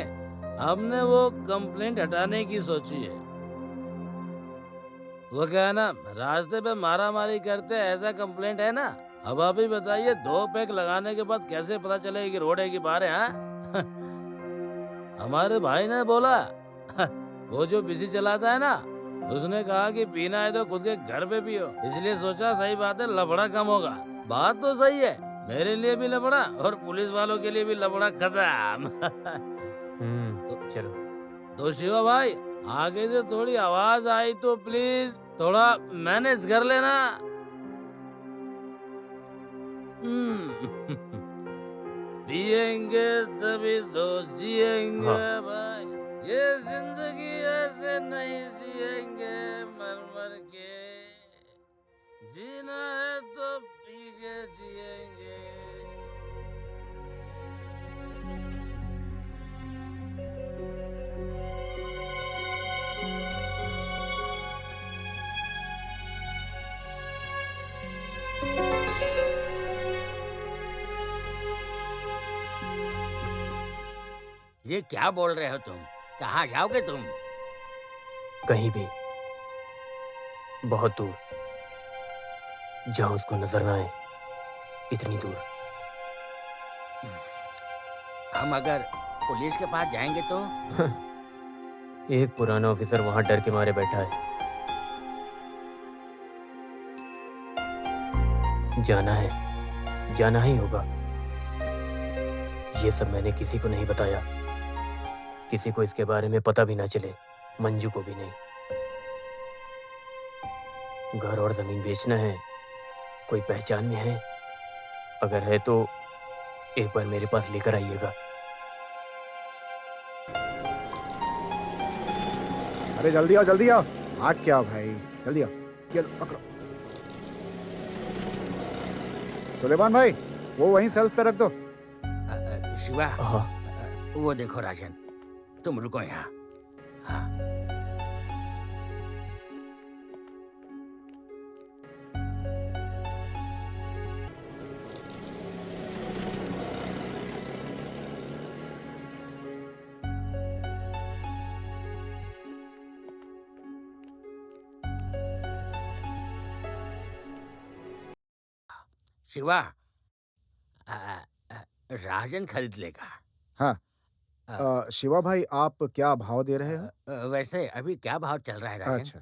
हमने वो कंप्लेंट हटाने की सोची है। वो क्या है ना, रास्ते पे मारा मारी करते ऐसा कंप्लेंट है ना। अब आप ही बताइए, 2 पैक लगाने के बाद कैसे पता चलेगा कि रोड है कि बाहर है? हाँ? हमारे भाई ने बोला, वो जो बिजी चलाता है ना, उसने कहा कि पीना है तो खुद के घर पे पियो। इसलिए सोचा सही बात है, लफड़ा कम होगा। बात तो सही है, मेरे लिए भी लफड़ा और पुलिस वालों के लिए भी लफड़ा खत्म। चलो। तो शिवा भाई, आगे से थोड़ी आवाज आई तो प्लीज थोड़ा मैनेज कर लेना। पिएंगे तभी तो जिएंगे। हाँ। भाई, ये जिंदगी ऐसे नहीं जिएंगे मर मर के। जीना है तो पी के जिएंगे। ये क्या बोल रहे हो तुम? कहाँ जाओगे तुम? कहीं भी, बहुत दूर, जहाँ उसको नजर ना आए, इतनी दूर। हम अगर पुलिस के पास जाएंगे तो? एक पुराना ऑफिसर वहां डर के मारे बैठा है। जाना है, जाना ही होगा। ये सब मैंने किसी को नहीं बताया, किसी को इसके बारे में पता भी ना चले, मंजू को भी नहीं। घर और जमीन बेचना है, कोई पहचान में है? अगर है तो एक बार मेरे पास लेकर आइएगा। अरे जल्दी आओ जल्दी आओ। आग क्या भाई, जल्दी आओ। ये लो, पकड़ो। सुलेमान भाई, वो वहीं सेल्फ पे रख दो। शिवा, हाँ। वो देखो राजन, तुम रुको यहाँ। हाँ। शिवा, राजन खरीद लेगा। हाँ। शिवा भाई, आप क्या भाव दे रहे हो? वैसे अभी क्या भाव चल रहा है राजन? अच्छा,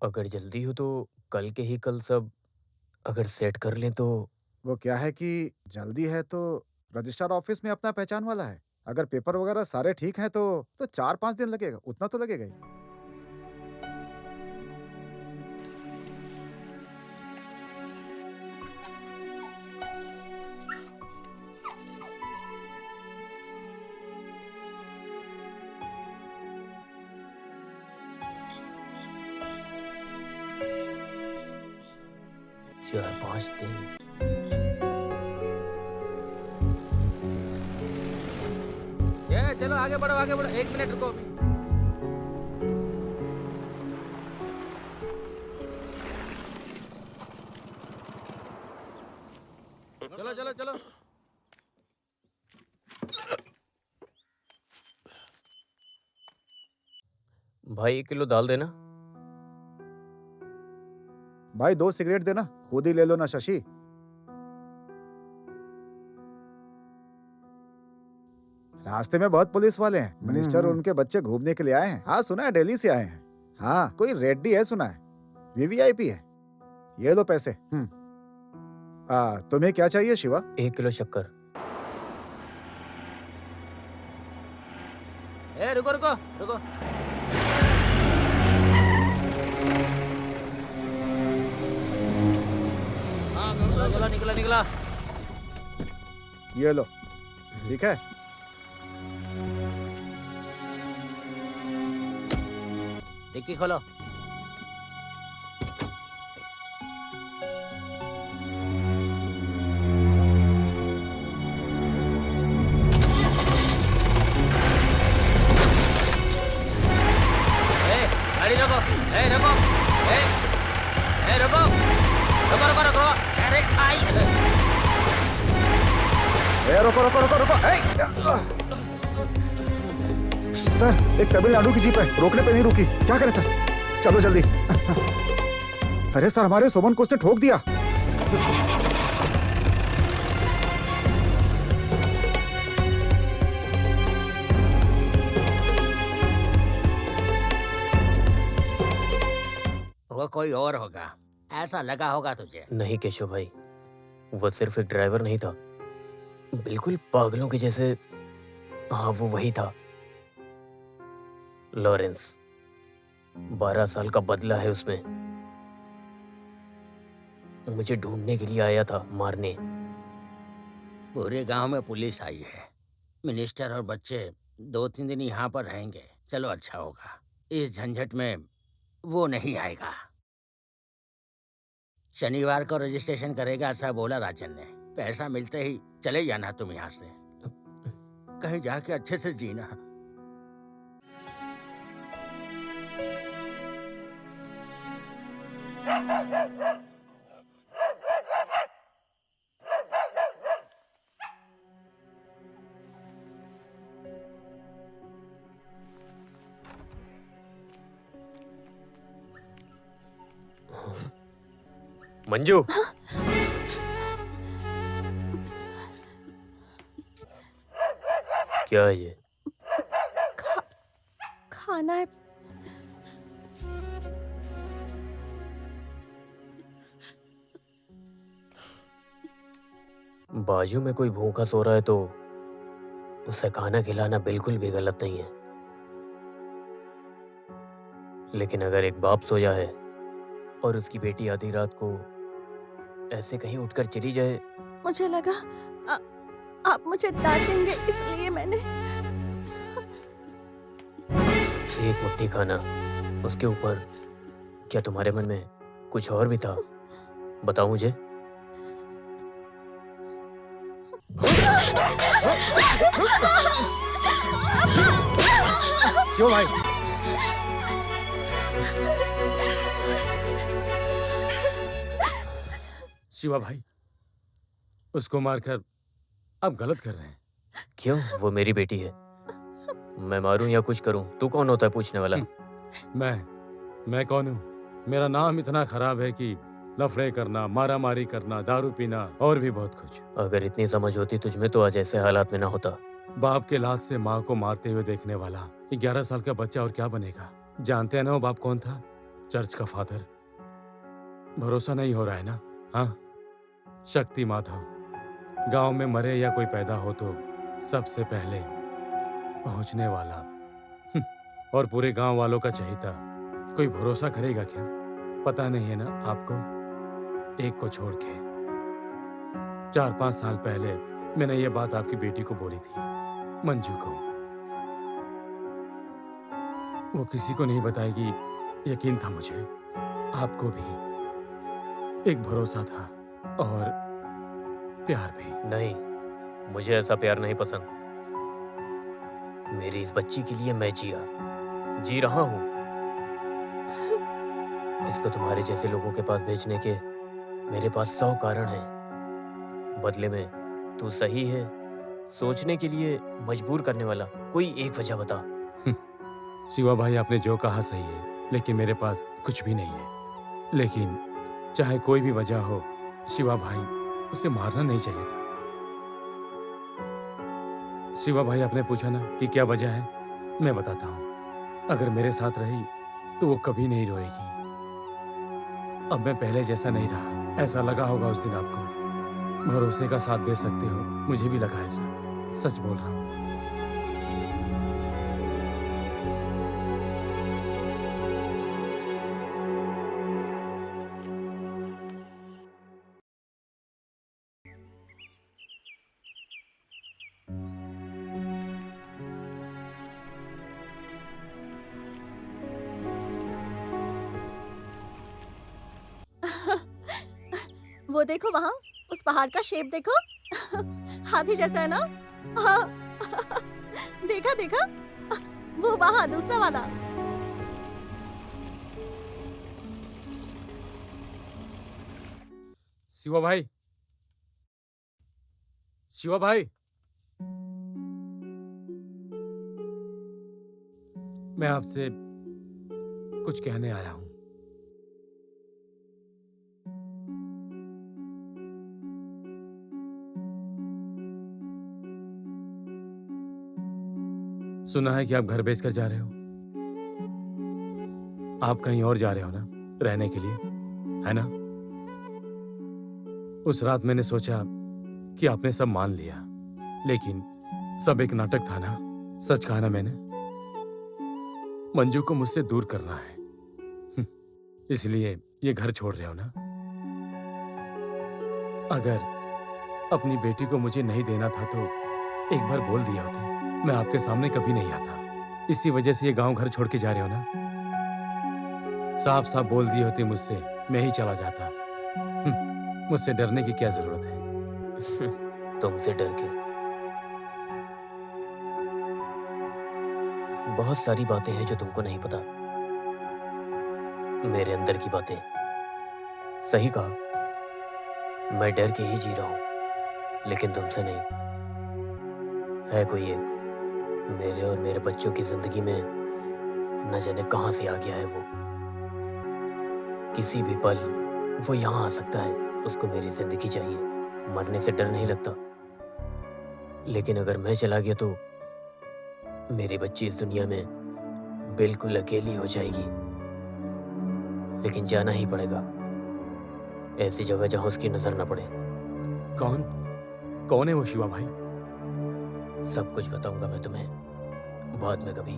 अगर जल्दी हो तो कल के ही कल सब अगर सेट कर लें तो वो क्या है कि जल्दी है तो रजिस्ट्रार ऑफिस में अपना पहचान वाला है। अगर पेपर वगैरह सारे ठीक हैं तो 4-5 दिन लगेगा, उतना तो लगेगा ही। चार पाँच दिन। ये चलो आगे बढ़ो आगे बढ़ो, 1 मिनट रुको अभी। चलो चलो चलो। भाई 1 किलो दाल देना। भाई 2 सिगरेट देना, खुद ही ले लो ना शशि। रास्ते में बहुत पुलिस वाले हैं, मिनिस्टर और उनके बच्चे घूमने के लिए आए हैं। हाँ सुना है दिल्ली से आए हैं। हाँ कोई रेड्डी है सुना है, वीवीआईपी है। ये लो पैसे। तुम्हें क्या चाहिए शिवा? 1 किलो शक्कर। ए रुको रुको रुको। चलो चलो निकलो निकलो। ये लो, ठीक है। डिक्की खोलो। गाड़ी रोको। रोको। रोको रुको रुको रुको। अरे आई। रोको रोको रोको रोको। सर एक तमिलनाडु की जीप है, रोकने पे नहीं रुकी, क्या करें सर? चलो जल्दी। अरे सर हमारे सोमन को उसने ठोक दिया। वो कोई और होगा, ऐसा लगा होगा तुझे। नहीं केशव भाई, वो सिर्फ एक ड्राइवर नहीं था, बिल्कुल पागलों के जैसे। हाँ वो वही था, लॉरेंस। 12 साल का बदला है उसमें। मुझे ढूंढने के लिए आया था, मारने। पूरे गांव में पुलिस आई है, मिनिस्टर और बच्चे 2-3 दिन यहाँ पर रहेंगे। चलो अच्छा होगा, इस झंझट में वो नहीं आएगा। शनिवार को रजिस्ट्रेशन करेगा ऐसा बोला राजन ने। पैसा मिलते ही चले जाना तुम यहाँ से, कहीं जाके अच्छे से जीना। मंजू, क्या है ये? खाना है। बाजू में कोई भूखा सो रहा है तो उसे खाना खिलाना बिल्कुल भी गलत नहीं है, लेकिन अगर एक बाप सोया है और उसकी बेटी आधी रात को ऐसे कहीं उठकर चली जाए। मुझे लगा आप मुझे डांटेंगे, इसलिए मैंने। एक मुट्ठी खाना, उसके ऊपर क्या तुम्हारे मन में कुछ और भी था? बताओ मुझे। क्यों भाई? शिवा भाई, उसको मारकर आप गलत कर रहे हैं। क्यों? वो मेरी बेटी है, मैं मारूं या कुछ करूं? तू कौन होता है पूछने वाला? मैं कौन हूँ? मेरा नाम इतना खराब है कि लफड़े करना, मारा मारी करना, दारू पीना और भी बहुत कुछ। अगर इतनी समझ होती तुझमें तो आज ऐसे हालात में ना होता। बाप के लात से माँ को मारते हुए देखने वाला 11 साल का बच्चा और क्या बनेगा? जानते हैं ना वो बाप कौन था? चर्च का फादर। भरोसा नहीं हो रहा है ना? हाँ, शक्ति माधव, गांव में मरे या कोई पैदा हो तो सबसे पहले पहुंचने वाला और पूरे गांव वालों का चहेता। कोई भरोसा करेगा क्या? पता नहीं है ना आपको, एक को छोड़ के। 4-5 साल पहले मैंने ये बात आपकी बेटी को बोली थी, मंजू को। वो किसी को नहीं बताएगी, यकीन था मुझे। आपको भी एक भरोसा था और प्यार भी। नहीं, मुझे ऐसा प्यार नहीं पसंद। मेरी इस बच्ची के लिए मैं जी रहा हूँ। इसको तुम्हारे जैसे लोगों के पास भेजने के मेरे पास 100 कारण हैं। बदले में तू सही है सोचने के लिए मजबूर करने वाला कोई एक वजह बता। शिवा भाई, आपने जो कहा सही है, लेकिन मेरे पास कुछ भी नहीं है। लेकिन चाहे कोई भी वजह हो, शिवा भाई, उसे मारना नहीं चाहिए था। शिवा भाई, आपने पूछा ना कि क्या वजह है, मैं बताता हूँ। अगर मेरे साथ रही तो वो कभी नहीं रोएगी। अब मैं पहले जैसा नहीं रहा। ऐसा लगा होगा उस दिन आपको। भरोसे का साथ दे सकते हो, मुझे भी लगा ऐसा। सच बोल रहा हूँ। वो देखो वहाँ, उस पहाड़ का शेप देखो। हाथी जैसा है ना? हाँ। देखा देखा, वो वहाँ दूसरा वाला। शिवा भाई, शिवा भाई, मैं आपसे कुछ कहने आया हूं। सुना है कि आप घर बेचकर जा रहे हो। आप कहीं और जा रहे हो ना, रहने के लिए, है ना? उस रात मैंने सोचा कि आपने सब मान लिया, लेकिन सब एक नाटक था ना। सच कहा ना मैंने? मंजू को मुझसे दूर करना है, इसलिए ये घर छोड़ रहे हो ना? अगर अपनी बेटी को मुझे नहीं देना था तो एक बार बोल दिया होता। मैं आपके सामने कभी नहीं आता। इसी वजह से ये गांव घर छोड़ के जा रहे हो ना? साफ साफ बोल दिए होते मुझसे, मैं ही चला जाता। मुझसे डरने की क्या जरूरत है? तुमसे डर के बहुत सारी बातें हैं जो तुमको नहीं पता। मेरे अंदर की बातें। सही कहा, मैं डर के ही जी रहा हूं, लेकिन तुमसे नहीं। है कोई एक मेरे और मेरे बच्चों की जिंदगी में, न जाने कहां से आ गया है वो। किसी भी पल वो यहां आ सकता है। उसको मेरी जिंदगी चाहिए। मरने से डर नहीं लगता, लेकिन अगर मैं चला गया तो मेरी बच्ची इस दुनिया में बिल्कुल अकेली हो जाएगी। लेकिन जाना ही पड़ेगा, ऐसी जगह जहां उसकी नजर न पड़े। कौन है वो शिवा भाई? सब कुछ बताऊंगा मैं तुम्हें बाद में कभी।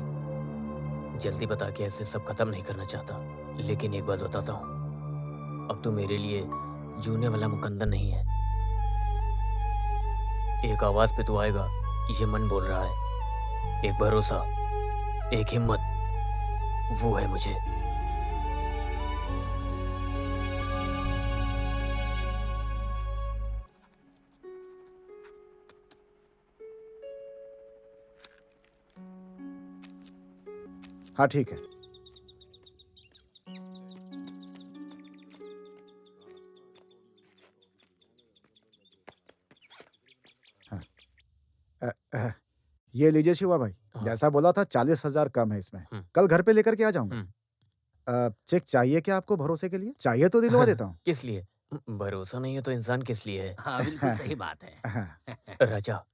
जल्दी बता के ऐसे सब खत्म नहीं करना चाहता, लेकिन एक बात बताता हूँ, अब तो मेरे लिए जूने वाला मुकंदर नहीं है। एक आवाज पे तू आएगा, ये मन बोल रहा है। एक भरोसा, एक हिम्मत, वो है मुझे। हाँ ठीक है। हाँ। ये लीजिए शिवा भाई। हाँ। जैसा बोला था 40,000 कम है इसमें। कल घर पे लेकर के आ जाऊंगा। चेक चाहिए क्या आपको भरोसे के लिए? चाहिए तो दिलवा देता हूँ। किस लिए? भरोसा नहीं है तो इंसान किस लिए है? हाँ बिल्कुल सही बात है। हाँ। राजा,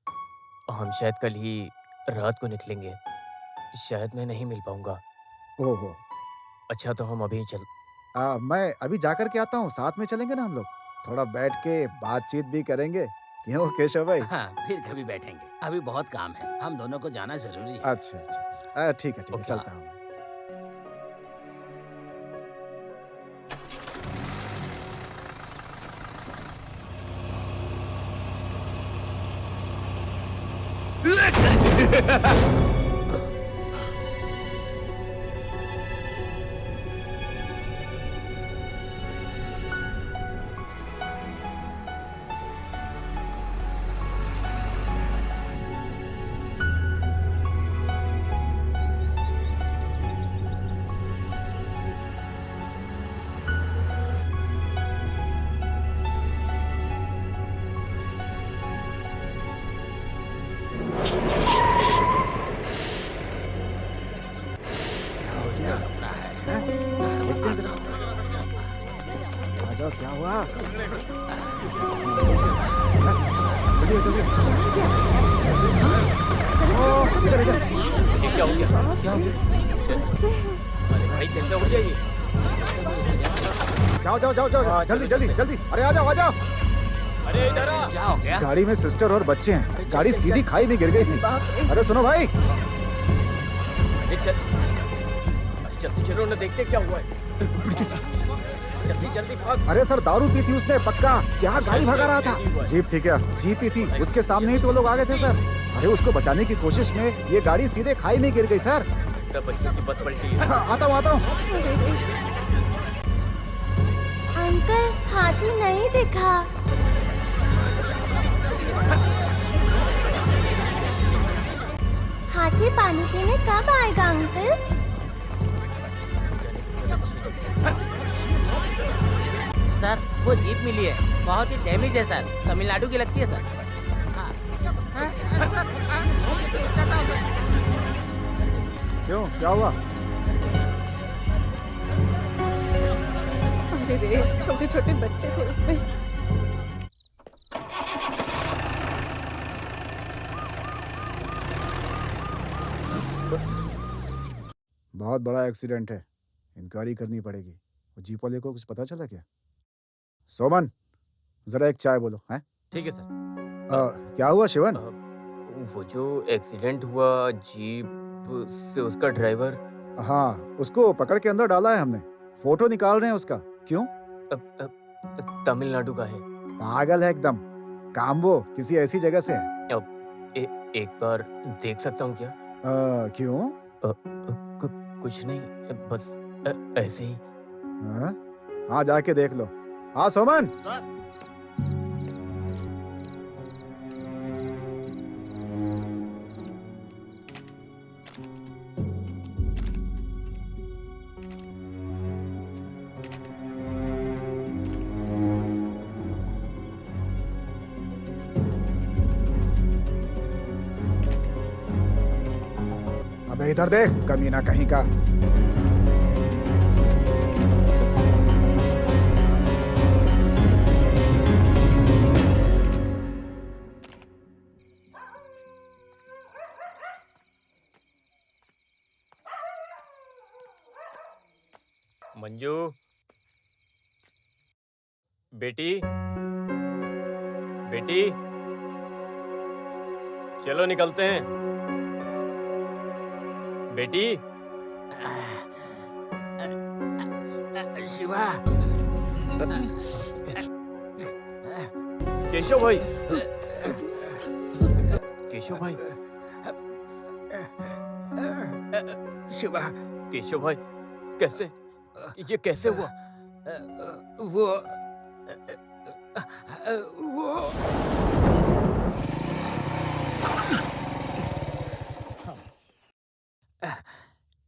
हम शायद कल ही रात को निकलेंगे। शायद मैं नहीं मिल पाऊंगा। ओहो। अच्छा तो हम अभी चल। मैं अभी जाकर के आता हूँ, साथ में चलेंगे ना हम लोग। थोड़ा बैठ के बातचीत भी करेंगे, क्यों केशव भाई? हाँ, फिर कभी बैठेंगे, अभी बहुत काम है, हम दोनों को जाना जरूरी है। अच्छा अच्छा, ठीक है ओके। चलता हूँ मैं। देखते हैं जरा। आ जाओ, क्या हुआ? जल्दी जल्दी। इधर इधर। ये क्या हो गया? क्या हो गया? अरे भाई कैसे हो गया ये? जाओ जाओ जाओ जाओ, हाँ, जल्दी चलो, जल्दी चलते जल्दी। अरे आ जाओ आ जाओ। अरे इधर आ। क्या हो गया? गाड़ी में सिस्टर और बच्चे हैं, अरे गाड़ी चल, सीधी चल। खाई में गिर गई थी। बाप रे। अरे सुनो भाई, अरे चल, अरे जल्दी चलो ना, देखते क्या हुआ है। जल्दी जल्दी भाग। अरे सर दारू पी थी उसने पक्का। क्या गाड़ी भगा रहा था? जीप थी क्या? जीप ही थी, उसके सामने ही तो लोग आ गए थे सर। अरे उसको बचाने की कोशिश में ये गाड़ी सीधे खाई में गिर गई सर। लगता बच्चों की बस पलटी है। आता हूँ आता हूँ। अंकल हाथी नहीं दिखा। हाथी पानी पीने कब आएगा अंकल? सर वो जीप मिली है, बहुत ही डैमेज है सर, तमिलनाडु की लगती है सर। हाँ। क्यों, क्या हुआ? अरे रे, छोटे छोटे बच्चे थे उसमें। बहुत बड़ा एक्सीडेंट है, इंक्वायरी करनी पड़ेगी। वो जीप वाले को कुछ पता चला क्या? सोमन, जरा एक चाय बोलो। हैं? ठीक है सर। क्या हुआ शिवन? वो जो एक्सीडेंट हुआ जीप से, उसका ड्राइवर हाँ, उसको पकड़ के अंदर डाला है हमने। फोटो निकाल रहे हैं उसका। क्यों? तमिलनाडु का है। पागल है एकदम। काम वो किसी ऐसी जगह से है। एक बार देख सकता हूँ क्या? क्यों? कुछ नहीं, बस ऐसे ही। हाँ? हाँ जाके देख लो। हाँ सोमन। सर। अबे इधर देख, कमीना कहीं का। मंजू, बेटी बेटी, चलो निकलते हैं। बेटी। शिवा। केशव भाई, केशव भाई, शिवा। केशव भाई, कैसे, ये कैसे हुआ? वो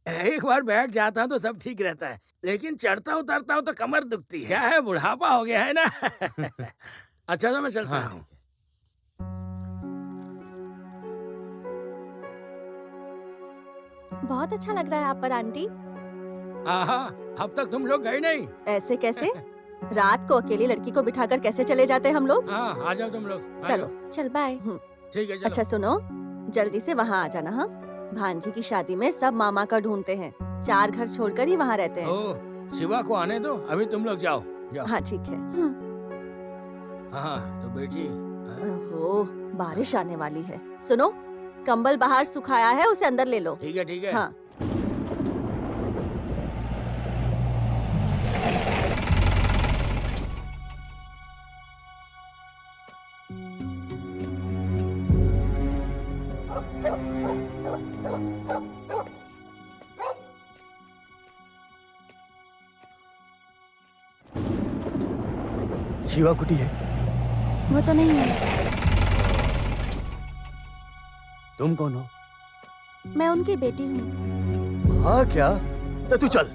एक बार बैठ जाता हूँ तो सब ठीक रहता है, लेकिन चढ़ता उतरता हूँ तो कमर दुखती है। क्या है, बुढ़ापा हो गया है ना। अच्छा तो मैं चलता हूँ। बहुत अच्छा लग रहा है आप पर आंटी। आहा, अब तक तुम लोग गए नहीं। ऐसे कैसे? रात को अकेली लड़की को बिठाकर कैसे चले जाते हम लोग? हाँ, आ जाओ तुम लोग। आ चलो। जाओ। चल बाय। ठीक है चलो। अच्छा सुनो, जल्दी से वहाँ आ जाना। हाँ, भांजी की शादी में सब मामा का ढूंढते हैं, 4 घर छोड़कर ही वहाँ रहते हैं। ओ, शिवा को आने दो, अभी तुम लोग जाओ। जाओ। हाँ ठीक है। हाँ तो बेटी, हाँ, ओहो, बारिश आने वाली है। सुनो, कंबल बाहर सुखाया है, उसे अंदर ले लो। ठीक है ठीक है। हाँ। शिवा कुटी है। वो तो नहीं है। तुम कौन हो? मैं उनकी बेटी हूँ। हाँ क्या? तो तू चल।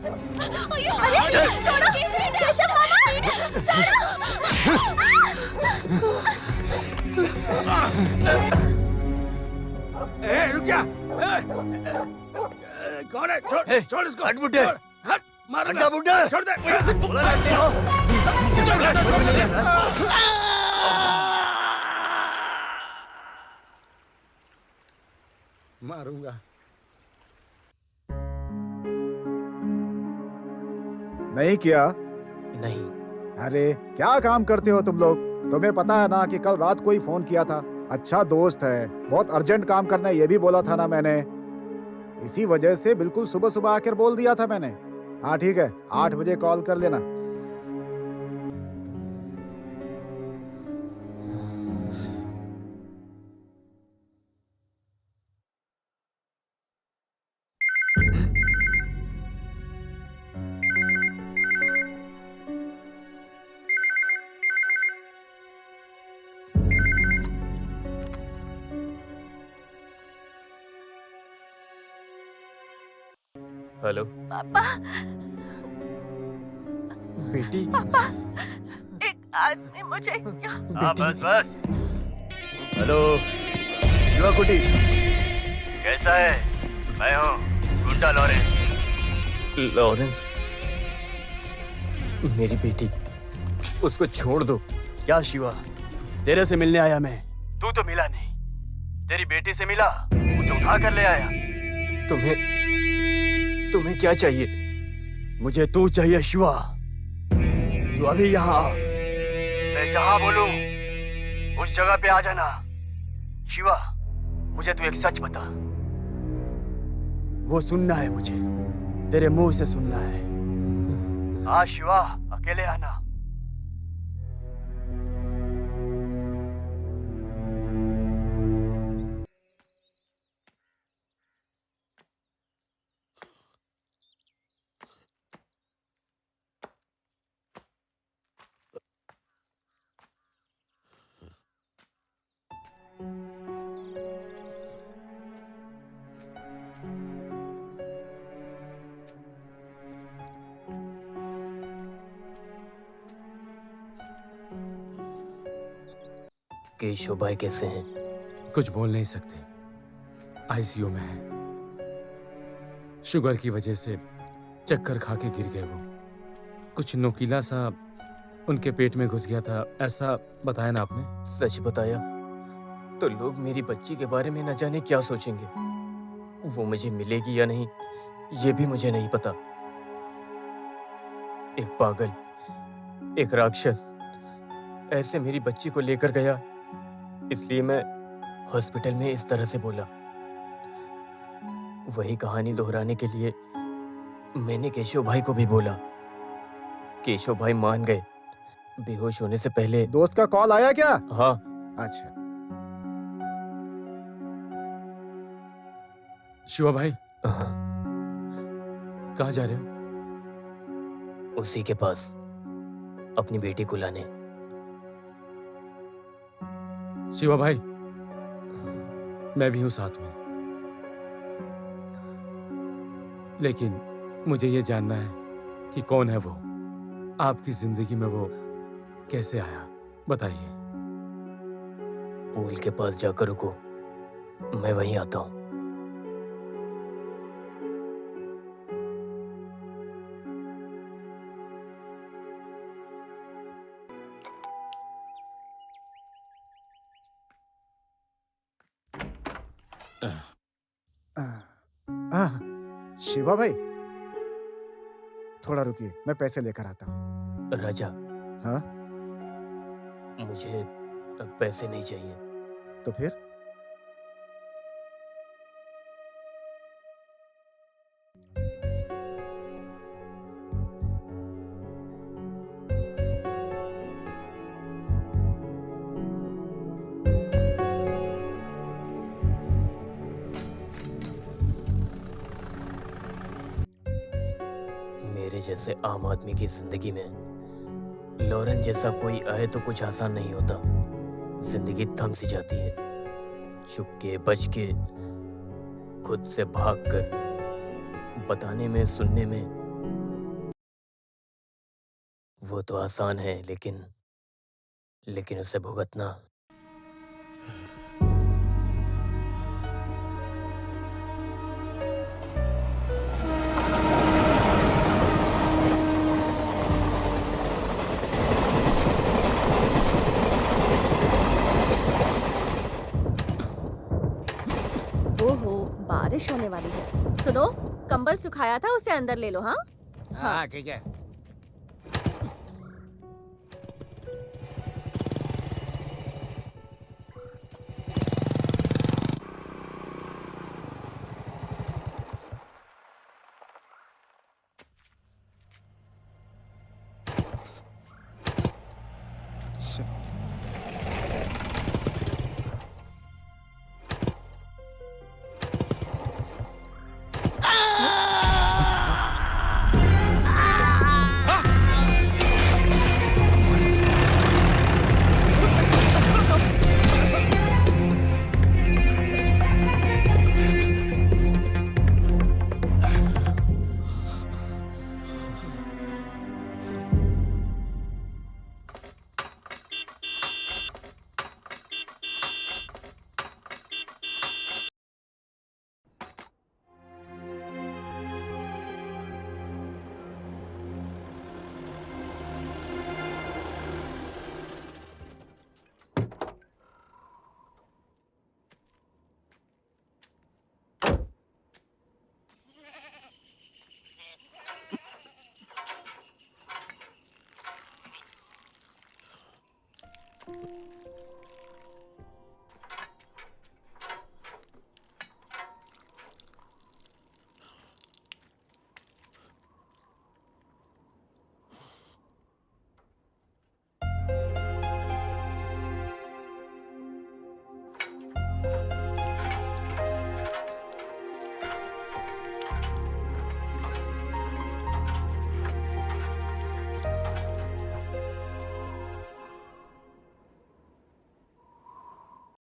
रुक जा। कौन है? छोड़ छोड़ इसको। हट बुड्ढे। हट, मारो हट जा बुड्ढे। छोड़ दे। बोला रहते हो। मारूंगा। नहीं किया? नहीं। अरे क्या काम करते हो तुम लोग? तुम्हें पता है ना कि कल रात कोई फोन किया था। अच्छा दोस्त है, बहुत अर्जेंट काम करना है, ये भी बोला था ना मैंने। इसी वजह से बिल्कुल सुबह सुबह आकर बोल दिया था मैंने। हाँ ठीक है, 8 बजे कॉल कर लेना। हेलो पापा, बेटी। पापा, एक आदमी मुझे हाँ बस बस। हेलो शिवा कुटी, कैसा है? मैं हूँ गुंडा लॉरेंस। लॉरेंस, मेरी बेटी, उसको छोड़ दो। क्या शिवा, तेरे से मिलने आया मैं। तू तो मिला नहीं, तेरी बेटी से मिला, उसे उठा कर ले आया। तुम्हें क्या चाहिए? मुझे तू चाहिए शिवा। तू अभी यहाँ आ, मैं जहाँ बोलूं उस जगह पे आ जाना। शिवा, मुझे तू एक सच बता। वो सुनना है मुझे, तेरे मुंह से सुनना है। हाँ शिवा, अकेले आना। केशव भाई कैसे हैं? कुछ बोल नहीं सकते, आईसीयू में है। शुगर की वजह से चक्कर खा के गिर गए वो। कुछ नुकीला सा उनके पेट में घुस गया था, ऐसा बताया ना आपने? सच बताया तो लोग मेरी बच्ची के बारे में न जाने क्या सोचेंगे। वो मुझे मिलेगी या नहीं, ये भी मुझे नहीं पता। एक पागल, एक राक्षस ऐसे मेरी बच्ची को लेकर गया, इसलिए मैं हॉस्पिटल में इस तरह से बोला। वही कहानी दोहराने के लिए मैंने केशव भाई को भी बोला। केशव भाई मान गए। बेहोश होने से पहले। दोस्त का कॉल आया क्या? हाँ। अच्छा। शिवा भाई, हाँ, कहाँ जा रहे हो? उसी के पास, अपनी बेटी को लाने। शिवा भाई, मैं भी हूं साथ में, लेकिन मुझे ये जानना है कि कौन है वो, आपकी जिंदगी में वो कैसे आया, बताइए। पूल के पास जाकर रुको, मैं वहीं आता हूँ। शिवा भाई, थोड़ा रुकिए, मैं पैसे लेकर आता हूँ। राजा। हाँ? मुझे पैसे नहीं चाहिए। तो फिर? मेरे जैसे आम आदमी की जिंदगी में लॉरेन जैसा कोई आए तो कुछ आसान नहीं होता। जिंदगी थम सी जाती है। चुपके बच के खुद से भागकर बताने में सुनने में वो तो आसान है, लेकिन उसे भुगतना। ओहो, बारिश होने वाली है। सुनो, कंबल सुखाया था, उसे अंदर ले लो। हाँ हाँ ठीक है।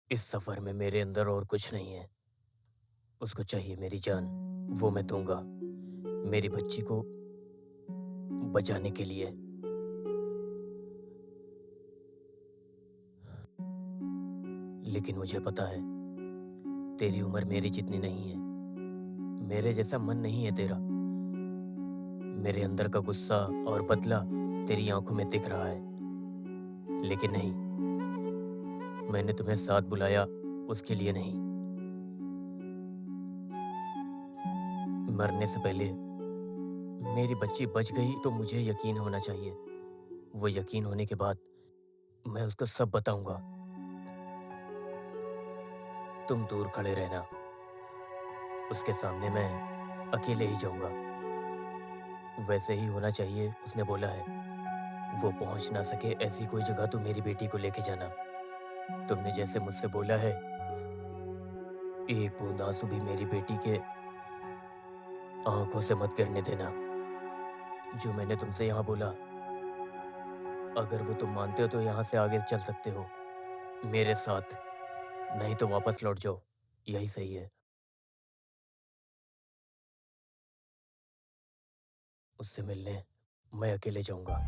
इस सफर में मेरे अंदर और कुछ नहीं है। उसको चाहिए मेरी जान, वो मैं दूंगा मेरी बच्ची को बचाने के लिए। लेकिन मुझे पता है तेरी उम्र मेरी जितनी नहीं है। मेरे जैसा मन नहीं है तेरा। मेरे अंदर का गुस्सा और बदला तेरी आंखों में दिख रहा है, लेकिन नहीं, मैंने तुम्हें साथ बुलाया उसके लिए नहीं। मरने से पहले मेरी बच्ची बच गई तो मुझे यकीन होना चाहिए। वो यकीन होने के बाद मैं उसको सब बताऊंगा। तुम दूर खड़े रहना, उसके सामने मैं अकेले ही जाऊंगा। वैसे ही होना चाहिए, उसने बोला है। वो पहुंच ना सके ऐसी कोई जगह तो मेरी बेटी को लेके जाना। तुमने जैसे मुझसे बोला है, एक बूंद आंसू भी मेरी बेटी के आंखों से मत गिरने देना। जो मैंने तुमसे यहाँ बोला, अगर वो तुम मानते हो तो यहाँ से आगे चल सकते हो मेरे साथ, नहीं तो वापस लौट जाओ, यही सही है। उससे मिलने मैं अकेले जाऊंगा।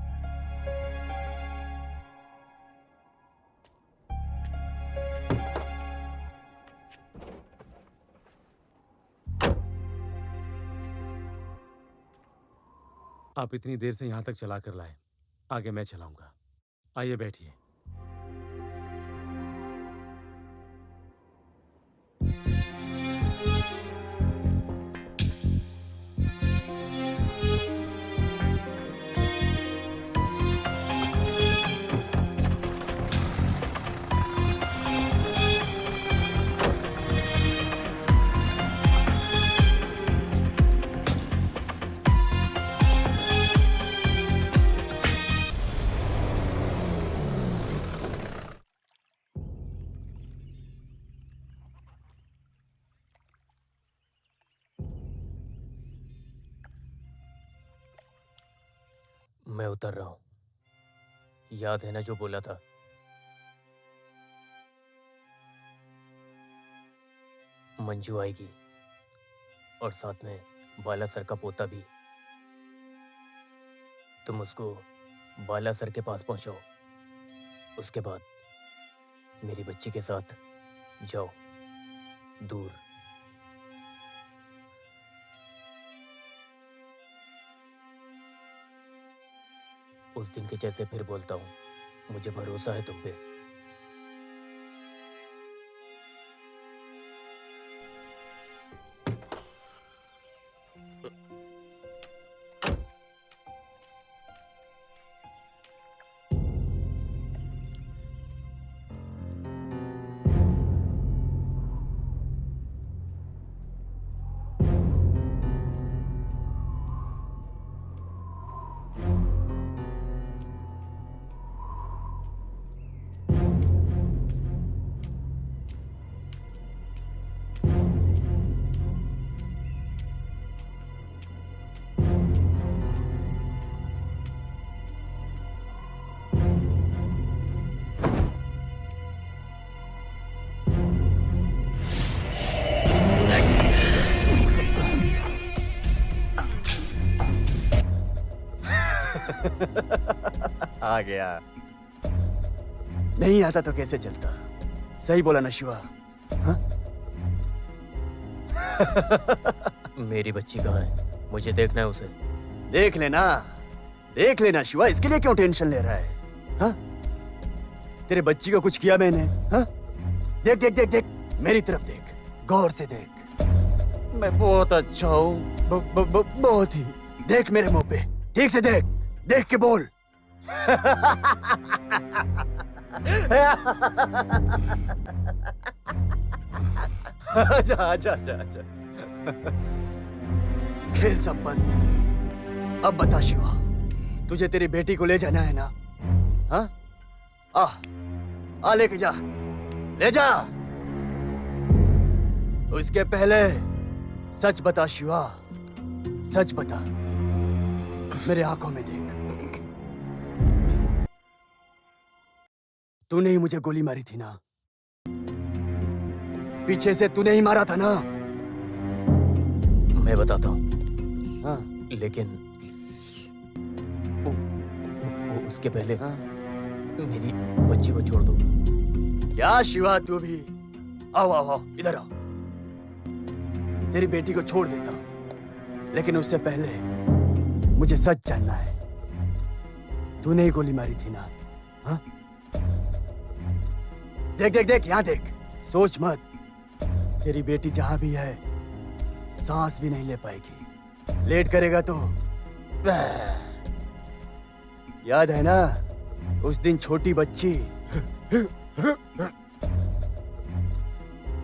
आप इतनी देर से यहाँ तक चला कर लाए, आगे मैं चलाऊंगा। आइए बैठिए। मैं उतर रहा हूँ। याद है ना जो बोला था? मंजू आएगी और साथ में बाला सर का पोता भी। तुम उसको बाला सर के पास पहुंचाओ। उसके बाद मेरी बच्ची के साथ जाओ दूर। उस दिन के जैसे फिर बोलता हूँ, मुझे भरोसा है तुम पे। आ गया। नहीं आता तो कैसे चलता? सही बोला ना शिवा? हाँ? मेरी बच्ची कहाँ है? मुझे देखना है उसे। देख लेना शिवा, इसके लिए क्यों टेंशन ले रहा है? हाँ? तेरे बच्ची को कुछ किया मैंने? हाँ? देख देख देख देख, मेरी तरफ देख, गौर से देख। मैं बहुत अच्छा हूँ, बहुत ही। देख मेरे मुंह पे, ठीक से देख, देख के बोल। आजा आजा आजा आजा। खेल सब बंद। अब बता शिवा, तुझे तेरी बेटी को ले जाना है ना? हाँ? आ लेके जा, ले जा। उसके पहले सच बता शिवा, सच बता, मेरे आंखों में देख। तूने ही मुझे गोली मारी थी ना? पीछे से तूने ही मारा था ना? मैं बताता हूँ। हाँ? लेकिन उसके पहले मेरी बच्ची को छोड़ दो। क्या शिवा, तू भी? आओ आओ आओ, इधर आओ। तेरी बेटी को छोड़ देता हूं, लेकिन उससे पहले मुझे सच जानना है। तूने ही गोली मारी थी ना? हाँ? देख देख देख, यहां देख, सोच मत। तेरी बेटी जहां भी है, सांस भी नहीं ले पाएगी। लेट करेगा तो याद है ना उस दिन छोटी बच्ची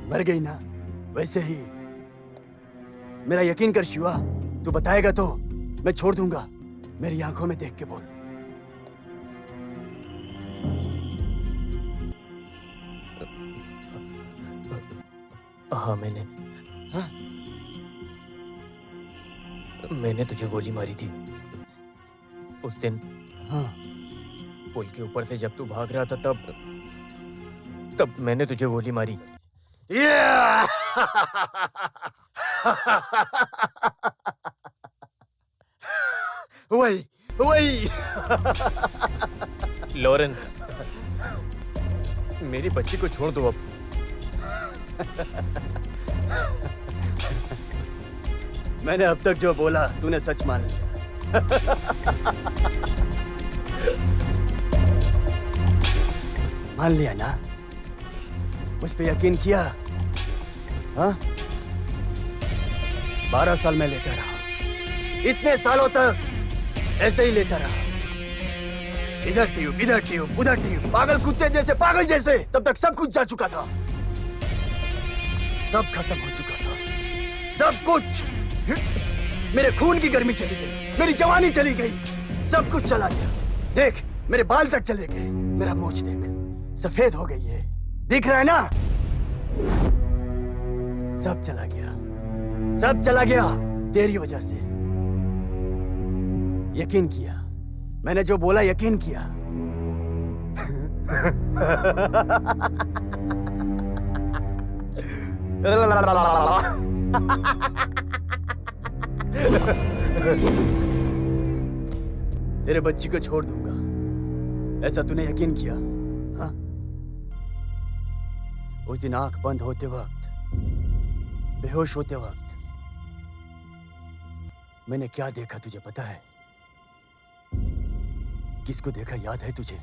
मर गई ना? वैसे ही मेरा यकीन कर शिवा, तू बताएगा तो मैं छोड़ दूंगा। मेरी आंखों में देख के बोल। हाँ, मैंने तुझे गोली मारी थी उस दिन। हाँ? पुल के ऊपर से जब तू भाग रहा था तब मैंने तुझे गोली मारी। वही लॉरेंस, मेरी बच्ची को छोड़ दो अब। मैंने अब तक जो बोला तूने सच मान लिया। मान लिया ना? मुझ पे यकीन किया? हाँ? 12 साल मैं लेटा रहा, इतने सालों तक ऐसे ही लेटा रहा। इधर ट्यूब, इधर ट्यूब, उधर ट्यूब, पागल कुत्ते जैसे, पागल जैसे। तब तक सब कुछ जा चुका था, सब खत्म हो चुका था, सब कुछ। मेरे खून की गर्मी चली गई, मेरी जवानी चली गई, सब कुछ चला गया। देख, मेरे बाल तक चले गए, मेरा मूंछ देख, सफेद हो गई है, दिख रहा है ना? सब चला गया, सब चला गया तेरी वजह से। यकीन किया, मैंने जो बोला यकीन किया। तेरे बच्ची को छोड़ दूंगा, ऐसा तूने यकीन किया? हाँ? उस दिन आंख बंद होते वक्त, बेहोश होते वक्त मैंने क्या देखा तुझे पता है? किसको देखा याद है तुझे?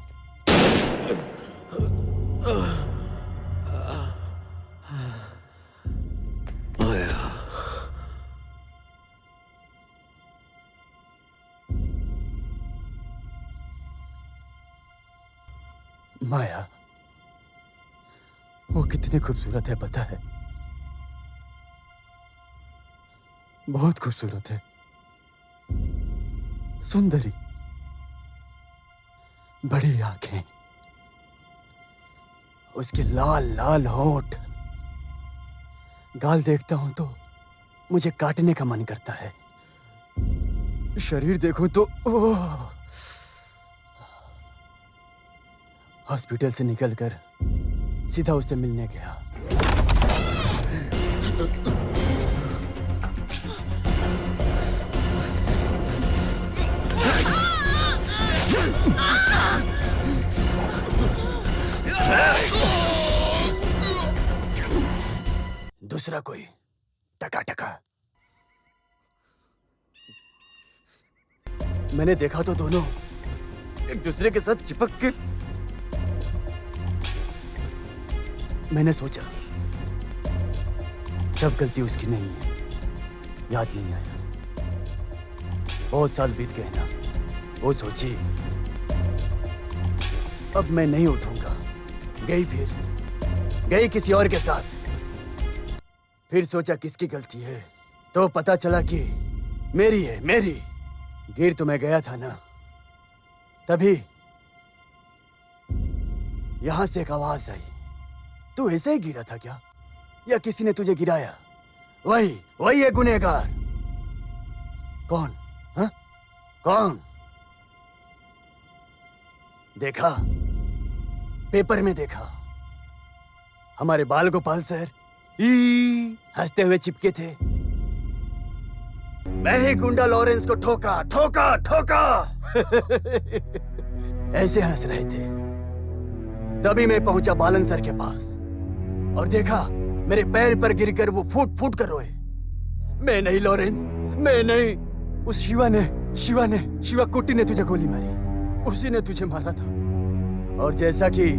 माया। वो कितनी खूबसूरत है पता है? बहुत खूबसूरत है, सुंदरी, बड़ी आंखें, उसके लाल लाल होंठ। गाल देखता हूं तो मुझे काटने का मन करता है। शरीर देखूं तो ओह। हॉस्पिटल से निकलकर सीधा उससे मिलने गया। दूसरा कोई टका टका। मैंने देखा तो दोनों एक दूसरे के साथ चिपक के। मैंने सोचा सब गलती उसकी नहीं है, याद नहीं आया। बहुत साल बीत गए ना। वो सोची अब मैं नहीं उठूंगा। गई किसी और के साथ। फिर सोचा किसकी गलती है, तो पता चला कि मेरी है, मेरी। गिर तो मैं गया था ना, तभी यहां से एक आवाज आई। तू ऐसे ही गिरा था क्या, या किसी ने तुझे गिराया? वही है गुनहगार। कौन? हाँ? कौन? देखा, पेपर में देखा, हमारे बाल गोपाल सर हंसते हुए चिपके थे। मैं ही गुंडा लॉरेंस को ठोका ठोका ठोका। ऐसे हंस रहे थे। तभी मैं पहुंचा बालन सर के पास और देखा मेरे पैर पर गिरकर वो फूट फूट कर रोए। मैं नहीं लॉरेंस, मैं नहीं। उस शिवा कुट्टी ने तुझे गोली मारी, उसी ने तुझे मारा था। और जैसा कि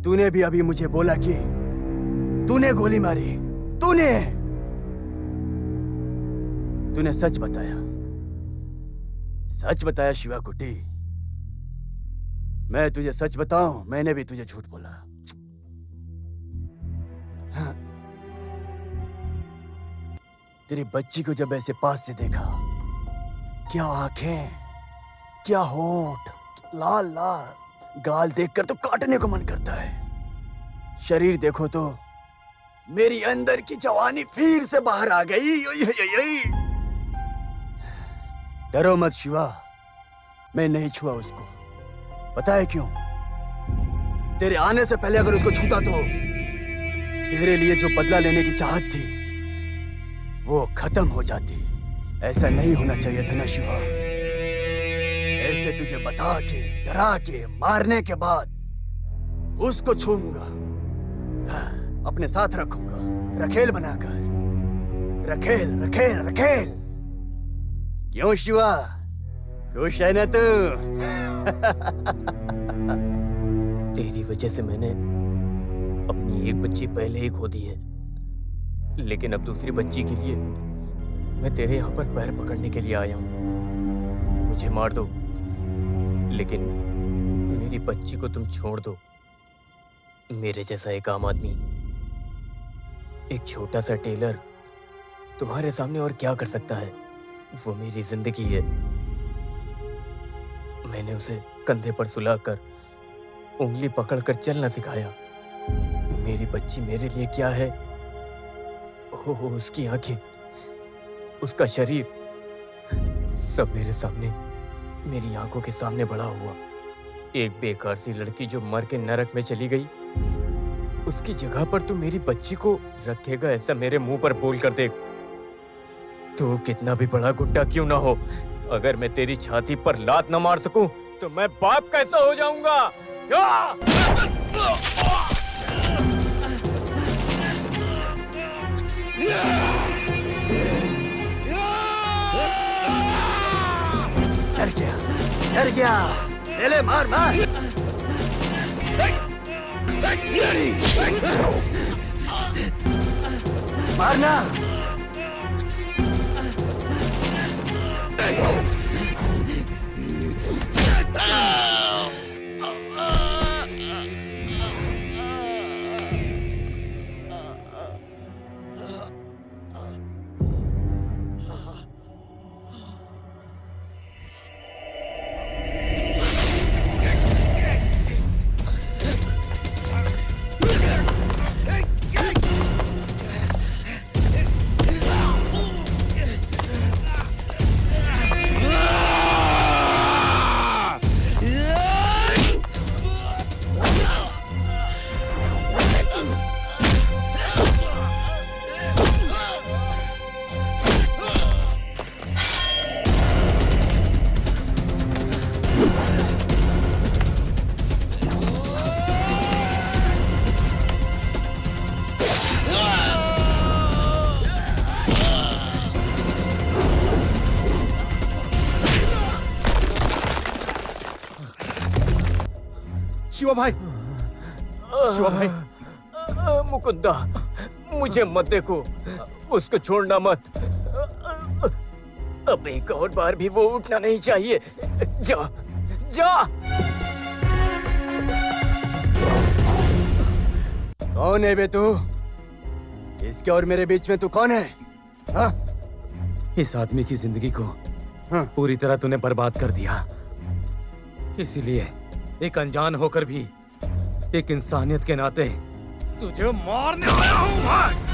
तूने भी अभी मुझे बोला कि तूने गोली मारी, तूने सच बताया शिवा कुट्टी। मैं तुझे सच बताऊं, मैंने भी तुझे झूठ बोला। हाँ। तेरी बच्ची को जब ऐसे पास से देखा, क्या आंखें, क्या होंठ, लाल लाल। गाल देखकर तो काटने को मन करता है। शरीर देखो तो मेरी अंदर की जवानी फिर से बाहर आ गई। डरो मत शिवा, मैं नहीं छुआ उसको। पता है क्यों? तेरे आने से पहले अगर उसको छूता तो तेरे लिए जो बदला लेने की चाहत थी वो खत्म हो जाती। ऐसा नहीं होना चाहिए था ना शिवा। ऐसे तुझे बता के, डरा के, मारने के बाद उसको छूऊंगा, अपने साथ रखूंगा, रखेल बनाकर। रखेल। क्यों शिवा, खुश है ना तू? तेरी वजह से मैंने अपनी एक बच्ची पहले ही खो दी है, लेकिन अब दूसरी बच्ची के लिए मैं तेरे यहाँ पर पैर पकड़ने के लिए आया हूँ। मुझे मार दो, लेकिन मेरी बच्ची को तुम छोड़ दो। मेरे जैसा एक आम आदमी, एक छोटा सा टेलर तुम्हारे सामने और क्या कर सकता है? वो मेरी जिंदगी है। मैंने उसे कंधे पर सुलाकर उंगली पकड़कर चलना सिखाया। मेरी बच्ची मेरे लिए क्या है? उसकी आंखें, उसका शरीर, सब मेरे सामने मेरी आंखों के सामने बड़ा हुआ। एक बेकार सी लड़की जो मर के नरक में चली गई, उसकी जगह पर तू मेरी बच्ची को रखेगा, ऐसा मेरे मुंह पर बोल कर देख। तू कितना भी बड़ा गुड्डा क्यों ना हो, अगर मैं तेरी छाती पर लात न मार सकूं तो मैं बाप कैसा हो जाऊंगा? डर गया, ले ले, मार मार। मारना। शिवा भाई, शिवा भाई। मुकुंदा, मुझे मत देखो, उसको छोड़ना मत। अब एक और बार भी वो उठना नहीं चाहिए। जा, जा। कौन है बे तू? इसके और मेरे बीच में तू कौन है? हाँ? इस आदमी की जिंदगी को पूरी तरह तूने बर्बाद कर दिया, इसीलिए एक अनजान होकर भी एक इंसानियत के नाते तुझे मारने आया हूं मैं।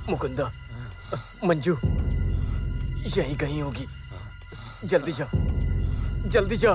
मुकुंदा, मंजू यहीं कहीं होगी। जल्दी जा, जल्दी जा।